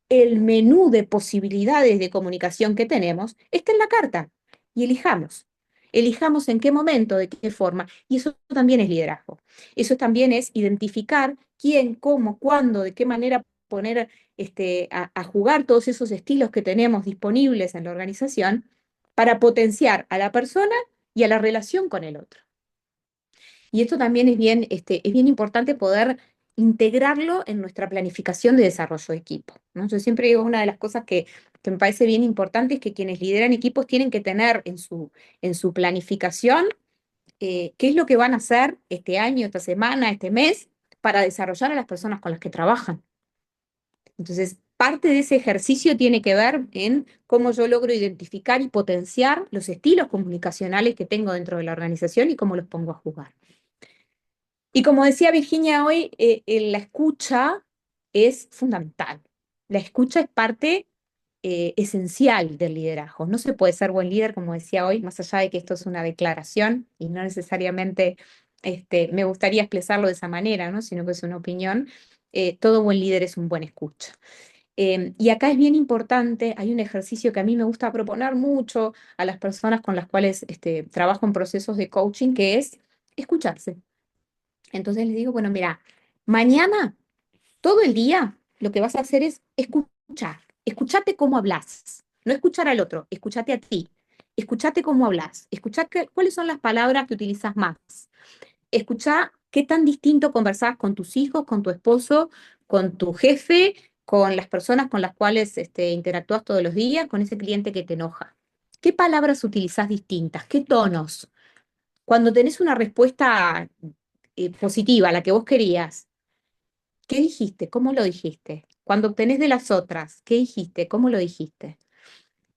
el menú de posibilidades de comunicación que tenemos esté en la carta y elijamos. Elijamos en qué momento, de qué forma. Y eso también es liderazgo. Eso también es identificar quién, cómo, cuándo, de qué manera poner a jugar todos esos estilos que tenemos disponibles en la organización para potenciar a la persona y a la relación con el otro. Y esto también es bien importante poder integrarlo en nuestra planificación de desarrollo de equipo, ¿no? Yo siempre digo, una de las cosas que me parece bien importante es que quienes lideran equipos tienen que tener en su planificación qué es lo que van a hacer este año, esta semana, este mes, para desarrollar a las personas con las que trabajan. Entonces, parte de ese ejercicio tiene que ver en cómo yo logro identificar y potenciar los estilos comunicacionales que tengo dentro de la organización y cómo los pongo a jugar. Y como decía Virginia hoy, la escucha es fundamental. La escucha es parte esencial del liderazgo. No se puede ser buen líder, como decía hoy, más allá de que esto es una declaración y no necesariamente me gustaría expresarlo de esa manera, ¿no? Sino que es una opinión. Todo buen líder es un buen escucha. Y acá es bien importante, hay un ejercicio que a mí me gusta proponer mucho a las personas con las cuales trabajo en procesos de coaching, que es escucharse. Entonces les digo, bueno, mira, mañana, todo el día, lo que vas a hacer es escuchar. Escuchate cómo hablas. No escuchar al otro, escuchate a ti. Escuchate cómo hablas. Escuchar cuáles son las palabras que utilizas más. Escuchar qué tan distinto conversás con tus hijos, con tu esposo, con tu jefe, con las personas con las cuales interactúas todos los días, con ese cliente que te enoja. ¿Qué palabras utilizás distintas? ¿Qué tonos? Cuando tenés una respuesta positiva, la que vos querías, ¿qué dijiste? ¿Cómo lo dijiste? Cuando obtenés de las otras, ¿qué dijiste? ¿Cómo lo dijiste?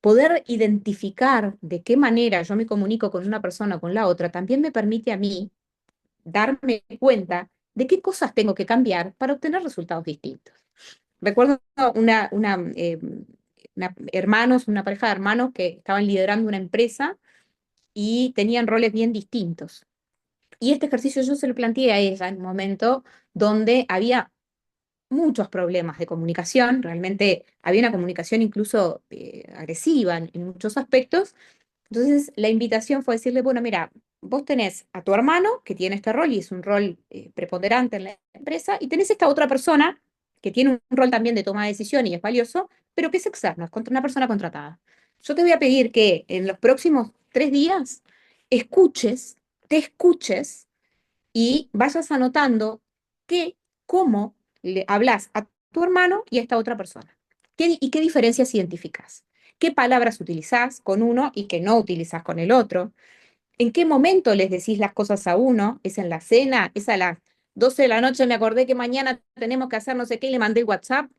Poder identificar de qué manera yo me comunico con una persona o con la otra también me permite a mí darme cuenta de qué cosas tengo que cambiar para obtener resultados distintos. Recuerdo una pareja de hermanos que estaban liderando una empresa y tenían roles bien distintos. Y este ejercicio yo se lo planteé a ella en un momento donde había muchos problemas de comunicación, realmente había una comunicación incluso agresiva en muchos aspectos. Entonces la invitación fue decirle, bueno, mira, vos tenés a tu hermano, que tiene este rol y es un rol preponderante en la empresa, y tenés esta otra persona que tiene un rol también de toma de decisión y es valioso, pero que es externo, es una persona contratada. Yo te voy a pedir que en los próximos 3 días te escuches y vayas anotando cómo le hablas a tu hermano y a esta otra persona. ¿Y qué diferencias identificás? ¿Qué palabras utilizás con uno y que no utilizás con el otro? ¿En qué momento les decís las cosas a uno? ¿Es en la cena? ¿Es a las 12 de la noche? Me acordé que mañana tenemos que hacer no sé qué y le mandé el WhatsApp.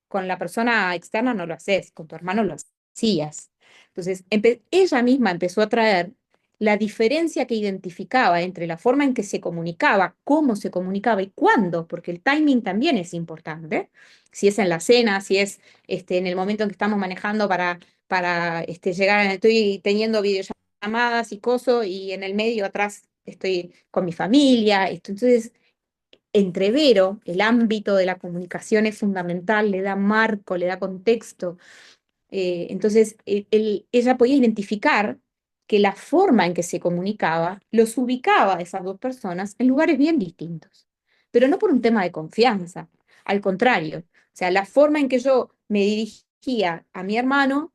Con la persona externa no lo haces, con tu hermano lo hacías. Entonces, ella misma empezó a traer la diferencia que identificaba entre la forma en que se comunicaba, cómo se comunicaba y cuándo, porque el timing también es importante. Si es en la cena, si es en el momento en que estamos manejando para llegar, estoy teniendo videollamadas y cosas, y en el medio atrás estoy con mi familia. Entonces, entrevero, el ámbito de la comunicación es fundamental, le da marco, le da contexto. Entonces, ella podía identificar que la forma en que se comunicaba los ubicaba a esas dos personas en lugares bien distintos, pero no por un tema de confianza, al contrario. O sea, la forma en que yo me dirigía a mi hermano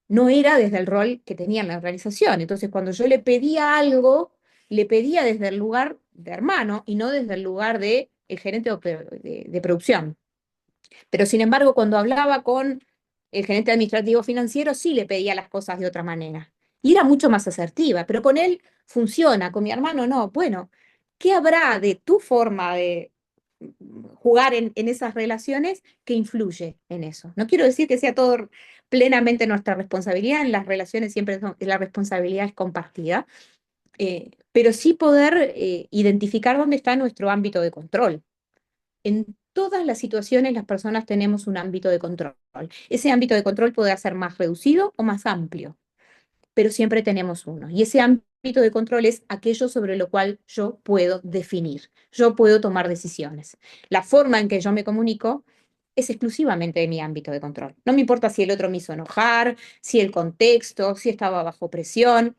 no era desde el rol que tenía en la organización. Entonces, cuando yo le pedía algo, le pedía desde el lugar de hermano y no desde el lugar de el gerente de producción. Pero sin embargo, cuando hablaba con el gerente administrativo financiero, sí le pedía las cosas de otra manera. Y era mucho más asertiva, pero con él funciona, con mi hermano no. Bueno, ¿qué habrá de tu forma de jugar en esas relaciones que influye en eso? No quiero decir que sea todo plenamente nuestra responsabilidad, en las relaciones siempre la responsabilidad es compartida, pero sí poder identificar dónde está nuestro ámbito de control. En todas las situaciones las personas tenemos un ámbito de control. Ese ámbito de control puede ser más reducido o más amplio, pero siempre tenemos uno. Y ese ámbito de control es aquello sobre lo cual yo puedo definir, yo puedo tomar decisiones. La forma en que yo me comunico es exclusivamente de mi ámbito de control. No me importa si el otro me hizo enojar, si el contexto, si estaba bajo presión.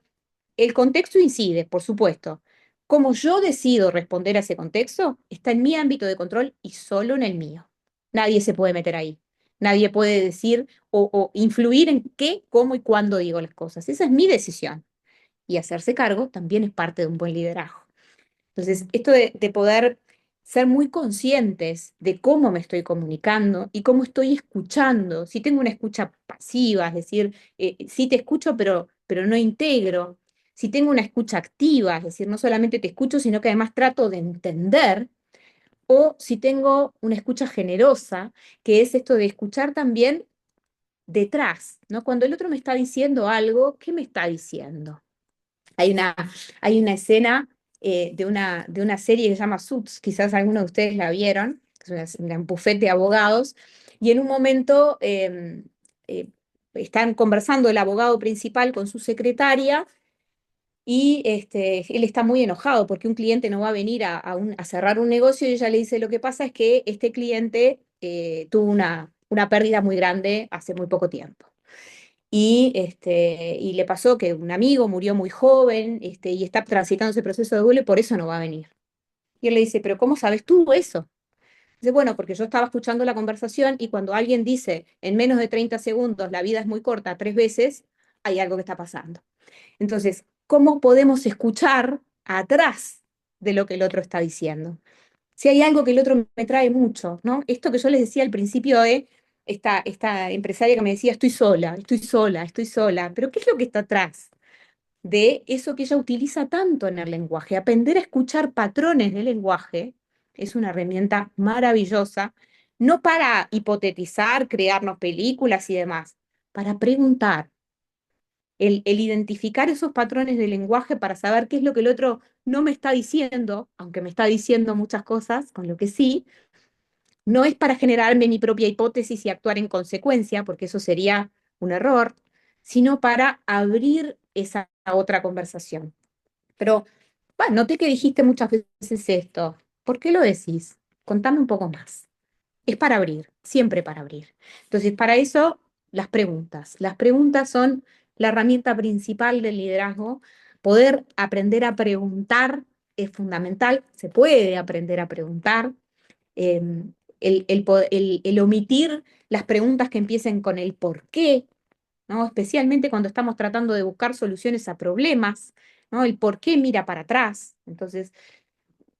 El contexto incide, por supuesto. Cómo yo decido responder a ese contexto está en mi ámbito de control y solo en el mío. Nadie se puede meter ahí. Nadie puede decir o influir en qué, cómo y cuándo digo las cosas. Esa es mi decisión. Y hacerse cargo también es parte de un buen liderazgo. Entonces, esto de poder ser muy conscientes de cómo me estoy comunicando y cómo estoy escuchando, si tengo una escucha pasiva, es decir, sí te escucho, pero no integro, si tengo una escucha activa, es decir, no solamente te escucho, sino que además trato de entender, o si tengo una escucha generosa, que es esto de escuchar también detrás, ¿no? Cuando el otro me está diciendo algo, ¿qué me está diciendo? Hay una, hay una escena de una serie que se llama Suits, quizás algunos de ustedes la vieron, es un buffet de abogados, y en un momento están conversando el abogado principal con su secretaria y él está muy enojado porque un cliente no va a venir a cerrar un negocio y ella le dice, lo que pasa es que este cliente tuvo una pérdida muy grande hace muy poco tiempo. Y le pasó que un amigo murió muy joven, y está transitando ese proceso de duelo y por eso no va a venir. Y él le dice, pero ¿cómo sabes tú eso? Dice, bueno, porque yo estaba escuchando la conversación y cuando alguien dice en menos de 30 segundos la vida es muy corta 3 veces, hay algo que está pasando. Entonces, ¿cómo podemos escuchar atrás de lo que el otro está diciendo? Si hay algo que el otro me trae mucho, ¿no? Esto que yo les decía al principio de esta empresaria que me decía, estoy sola, estoy sola, estoy sola, pero ¿qué es lo que está atrás de eso que ella utiliza tanto en el lenguaje? Aprender a escuchar patrones de lenguaje es una herramienta maravillosa, no para hipotetizar, crearnos películas y demás, para preguntar, el identificar esos patrones de lenguaje para saber qué es lo que el otro no me está diciendo, aunque me está diciendo muchas cosas, con lo que sí, no es para generarme mi propia hipótesis y actuar en consecuencia, porque eso sería un error, sino para abrir esa otra conversación. Pero, bueno, noté que dijiste muchas veces esto. ¿Por qué lo decís? Contame un poco más. Es para abrir, siempre para abrir. Entonces, para eso, las preguntas. Las preguntas son la herramienta principal del liderazgo Poder aprender a preguntar es fundamental, se puede aprender a preguntar. eh, el omitir las preguntas que empiecen con el por qué, ¿no? Especialmente cuando estamos tratando de buscar soluciones a problemas, ¿no? El por qué mira para atrás. Entonces,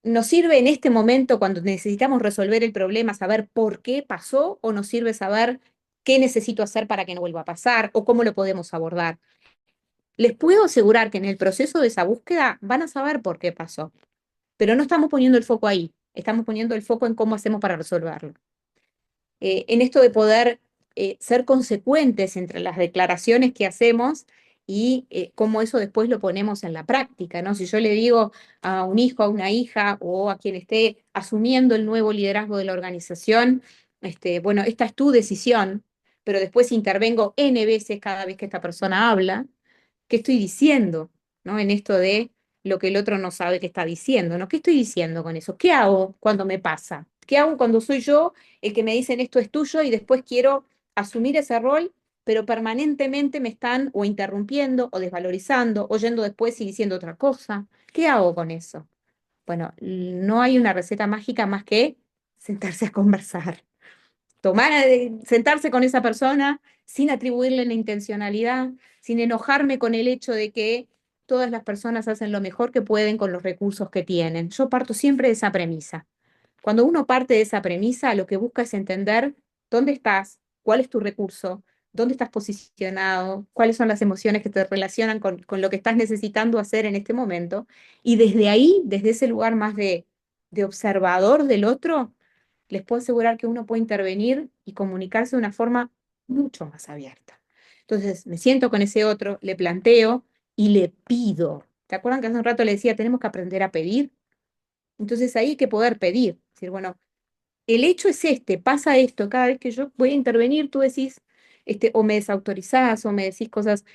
¿nos sirve en este momento, cuando necesitamos resolver el problema, saber por qué pasó, o nos sirve saber qué necesito hacer para que no vuelva a pasar, o cómo lo podemos abordar? Les puedo asegurar que en el proceso de esa búsqueda van a saber por qué pasó, pero no estamos poniendo el foco ahí, estamos poniendo el foco en cómo hacemos para resolverlo. En esto de poder ser consecuentes entre las declaraciones que hacemos y cómo eso después lo ponemos en la práctica, ¿no? Si yo le digo a un hijo, a una hija o a quien esté asumiendo el nuevo liderazgo de la organización, bueno, esta es tu decisión, pero después intervengo N veces cada vez que esta persona habla, ¿qué estoy diciendo? ¿No? En esto de lo que el otro no sabe que está diciendo, ¿no? ¿Qué estoy diciendo con eso? ¿Qué hago cuando me pasa? ¿Qué hago cuando soy yo el que me dicen esto es tuyo y después quiero asumir ese rol, pero permanentemente me están o interrumpiendo o desvalorizando, o yendo después y diciendo otra cosa? ¿Qué hago con eso? Bueno, no hay una receta mágica más que sentarse a conversar. Sentarse con esa persona sin atribuirle la intencionalidad, sin enojarme con el hecho de que todas las personas hacen lo mejor que pueden con los recursos que tienen. Yo parto siempre de esa premisa. Cuando uno parte de esa premisa, lo que busca es entender dónde estás, cuál es tu recurso, dónde estás posicionado, cuáles son las emociones que te relacionan con lo que estás necesitando hacer en este momento. Y desde ahí, desde ese lugar más de observador del otro, les puedo asegurar que uno puede intervenir y comunicarse de una forma mucho más abierta. Entonces, me siento con ese otro, le planteo y le pido. ¿Te acuerdan que hace un rato le decía, tenemos que aprender a pedir? Entonces ahí hay que poder pedir. Es decir, bueno, el hecho es este, pasa esto, cada vez que yo voy a intervenir, tú decís, o me desautorizás, o me decís cosas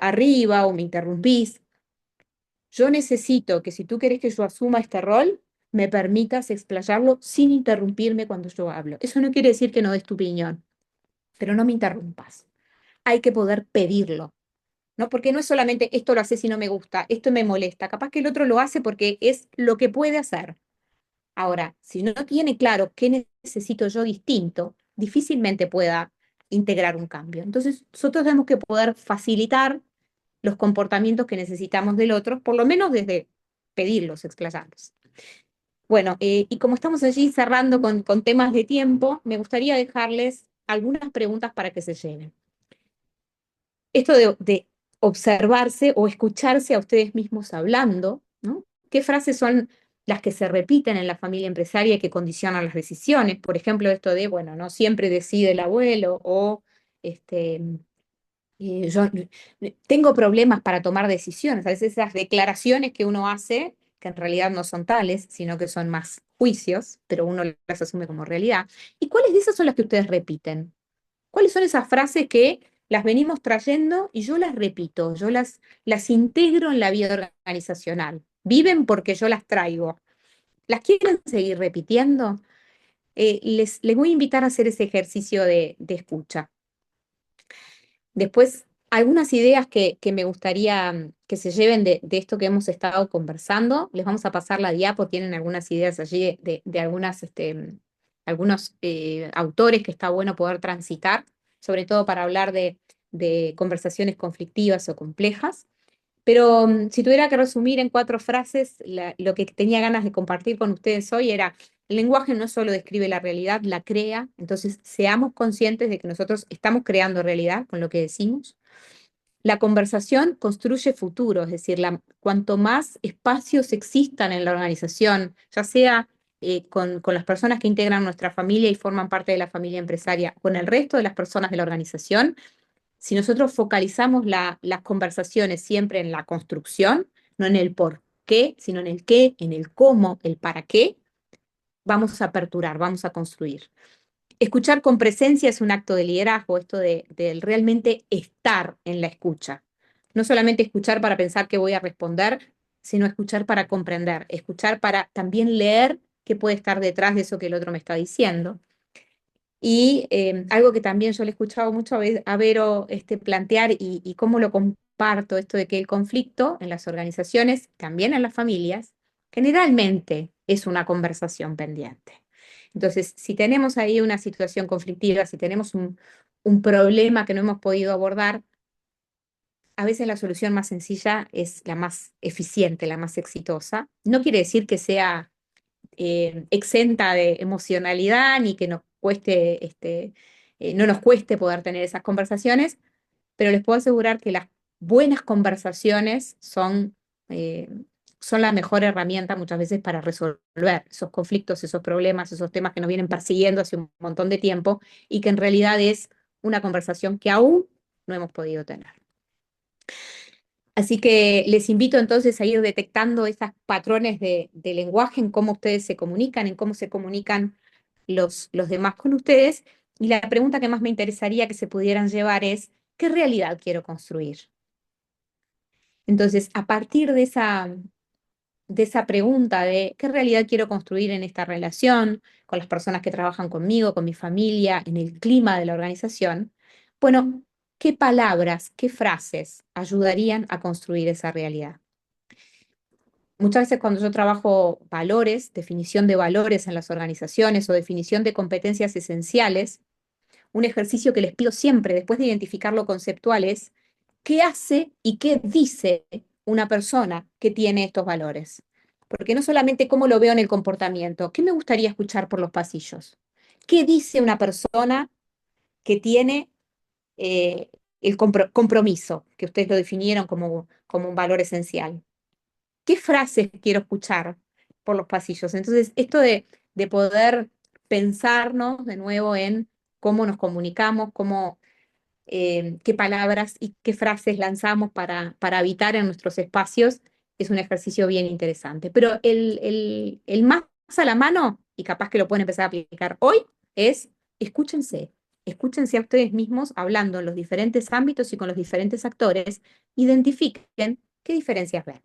arriba, o me interrumpís. Yo necesito que, si tú querés que yo asuma este rol, me permitas explayarlo sin interrumpirme cuando yo hablo. Eso no quiere decir que no des tu opinión, pero no me interrumpas. Hay que poder pedirlo, ¿no? Porque no es solamente esto lo hace si no me gusta, esto me molesta. Capaz que el otro lo hace porque es lo que puede hacer. Ahora, si no tiene claro qué necesito yo distinto, difícilmente pueda integrar un cambio. Entonces, nosotros tenemos que poder facilitar los comportamientos que necesitamos del otro, por lo menos desde pedirlos, explayarlos. Bueno, y como estamos allí cerrando con temas de tiempo, me gustaría dejarles algunas preguntas para que se lleven. Esto de observarse o escucharse a ustedes mismos hablando, ¿no? ¿Qué frases son las que se repiten en la familia empresaria y que condicionan las decisiones? Por ejemplo, esto de, bueno, no siempre decide el abuelo, o yo tengo problemas para tomar decisiones. A veces esas declaraciones que uno hace, que en realidad no son tales, sino que son más juicios, pero uno las asume como realidad. ¿Y cuáles de esas son las que ustedes repiten? ¿Cuáles son esas frases que las venimos trayendo y yo las repito, yo las integro en la vida organizacional? Viven porque yo las traigo. ¿Las quieren seguir repitiendo? Les voy a invitar a hacer ese ejercicio de escucha. Después, algunas ideas que me gustaría que se lleven de esto que hemos estado conversando. Les vamos a pasar la diapo, tienen algunas ideas allí de algunos autores que está bueno poder transitar, sobre todo para hablar de conversaciones conflictivas o complejas. Pero si tuviera que resumir en 4 frases, lo que tenía ganas de compartir con ustedes hoy era: el lenguaje no solo describe la realidad, la crea. Entonces seamos conscientes de que nosotros estamos creando realidad con lo que decimos. La conversación construye futuro, es decir, cuanto más espacios existan en la organización, ya sea con las personas que integran nuestra familia y forman parte de la familia empresaria, con el resto de las personas de la organización, si nosotros focalizamos las conversaciones siempre en la construcción, no en el por qué, sino en el qué, en el cómo, el para qué, vamos a aperturar, vamos a construir. Escuchar con presencia es un acto de liderazgo, esto de realmente estar en la escucha. No solamente escuchar para pensar que voy a responder, sino escuchar para comprender, escuchar para también leer qué puede estar detrás de eso que el otro me está diciendo. Y algo que también yo le he escuchado mucho a Vero plantear, y cómo lo parto esto de que el conflicto en las organizaciones, también en las familias, generalmente es una conversación pendiente. Entonces, si tenemos ahí una situación conflictiva, si tenemos un problema que no hemos podido abordar, a veces la solución más sencilla es la más eficiente, la más exitosa. No quiere decir que sea exenta de emocionalidad ni que nos cueste, no nos cueste poder tener esas conversaciones, pero les puedo asegurar que las buenas conversaciones eh, son la mejor herramienta muchas veces para resolver esos conflictos, esos problemas, esos temas que nos vienen persiguiendo hace un montón de tiempo y que en realidad es una conversación que aún no hemos podido tener. Así que les invito entonces a ir detectando esos patrones de lenguaje en cómo ustedes se comunican, en cómo se comunican los demás con ustedes. Y la pregunta que más me interesaría que se pudieran llevar es, ¿qué realidad quiero construir? Entonces, a partir de esa pregunta de qué realidad quiero construir en esta relación, con las personas que trabajan conmigo, con mi familia, en el clima de la organización, bueno, ¿qué palabras, qué frases ayudarían a construir esa realidad? Muchas veces cuando yo trabajo valores, definición de valores en las organizaciones o definición de competencias esenciales, un ejercicio que les pido siempre después de identificar lo conceptual es qué hace y qué dice una persona que tiene estos valores. Porque no solamente cómo lo veo en el comportamiento, ¿qué me gustaría escuchar por los pasillos? ¿Qué dice una persona que tiene el compromiso, que ustedes lo definieron como un valor esencial? ¿Qué frases quiero escuchar por los pasillos? Entonces, esto de poder pensarnos de nuevo en cómo nos comunicamos, qué palabras y qué frases lanzamos para habitar en nuestros espacios, es un ejercicio bien interesante. Pero el más a la mano, y capaz que lo pueden empezar a aplicar hoy, es escúchense. Escúchense a ustedes mismos hablando en los diferentes ámbitos y con los diferentes actores, identifiquen qué diferencias ven.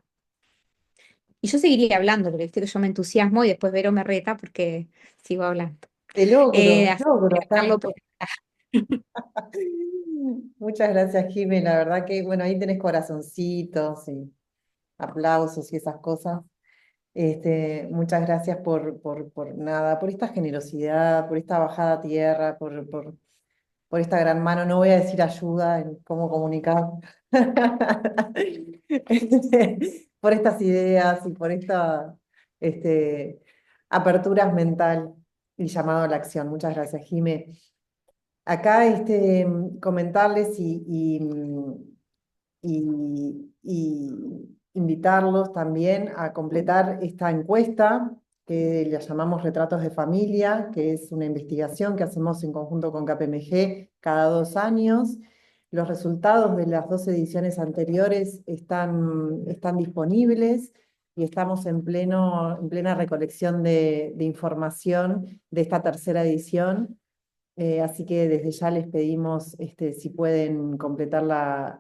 Y yo seguiría hablando, porque viste que yo me entusiasmo y después Vero me reta porque sigo hablando. Te logro, Así logro que acá. dejarlo por- Muchas gracias, Jimé. La verdad que, bueno, ahí tenés corazoncitos y aplausos y esas cosas. Muchas gracias por nada, por esta generosidad, por esta bajada a tierra, por esta gran mano. No voy a decir ayuda en cómo comunicar. Por estas ideas y por esta aperturas mental y llamado a la acción. Muchas gracias, Jimé. Acá comentarles y invitarlos también a completar esta encuesta que la llamamos Retratos de Familia, que es una investigación que hacemos en conjunto con KPMG cada 2 años. Los resultados de las 2 ediciones anteriores están disponibles y estamos en plena recolección de información de esta tercera edición. Así que desde ya les pedimos si pueden completar la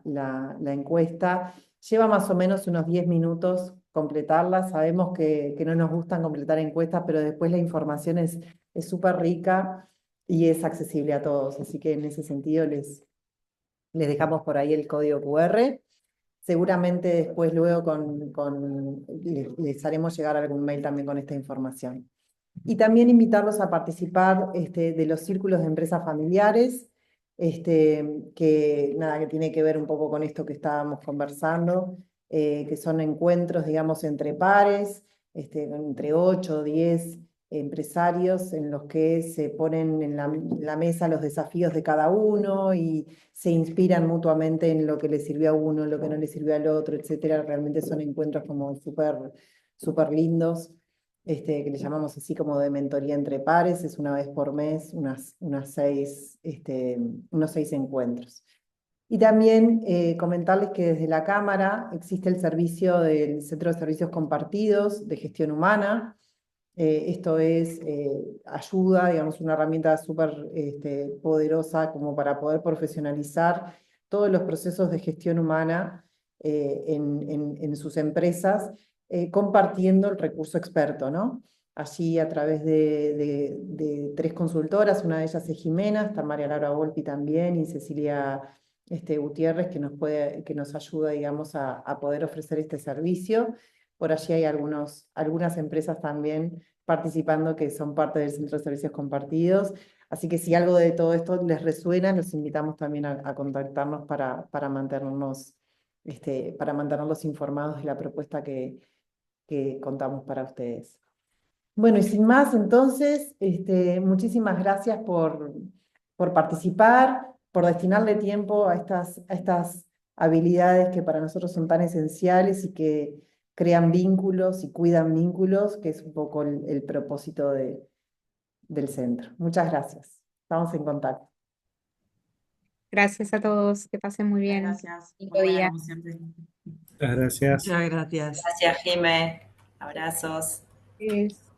encuesta. Lleva más o menos unos 10 minutos completarla. Sabemos que no nos gustan completar encuestas, pero después la información es súper rica y es accesible a todos. Así que en ese sentido les dejamos por ahí el código QR. Seguramente después luego les haremos llegar algún mail también con esta información. Y también invitarlos a participar de los círculos de empresas familiares, que tiene que ver un poco con esto que estábamos conversando, que son encuentros, digamos, entre pares, entre 8 o 10 empresarios en los que se ponen en la mesa los desafíos de cada uno y se inspiran mutuamente en lo que le sirvió a uno, lo que no le sirvió al otro, etcétera. Realmente son encuentros como súper lindos. Que le llamamos así como de mentoría entre pares, es una vez por mes, unos 6 encuentros. Y también comentarles que desde la Cámara existe el servicio del Centro de Servicios Compartidos de Gestión Humana. Esto es ayuda, digamos, una herramienta súper poderosa como para poder profesionalizar todos los procesos de gestión humana en sus empresas, compartiendo el recurso experto, ¿no? Allí a través de 3 consultoras, una de ellas es Jimena, está María Laura Volpi también y Cecilia Gutiérrez, que nos ayuda, digamos, a poder ofrecer este servicio. Por allí hay algunas empresas también participando que son parte del Centro de Servicios Compartidos. Así que si algo de todo esto les resuena, los invitamos también a contactarnos para mantenernos informados de la propuesta que contamos para ustedes. Bueno, y sin más, entonces, muchísimas gracias por participar, por destinarle tiempo a estas habilidades que para nosotros son tan esenciales y que crean vínculos y cuidan vínculos, que es un poco el propósito del centro. Muchas gracias. Estamos en contacto. Gracias a todos, que pasen muy bien. Gracias. Lindo Muy buena día. como siempre. Muchas gracias. Muchas gracias. Gracias, Jime. Abrazos. Yes.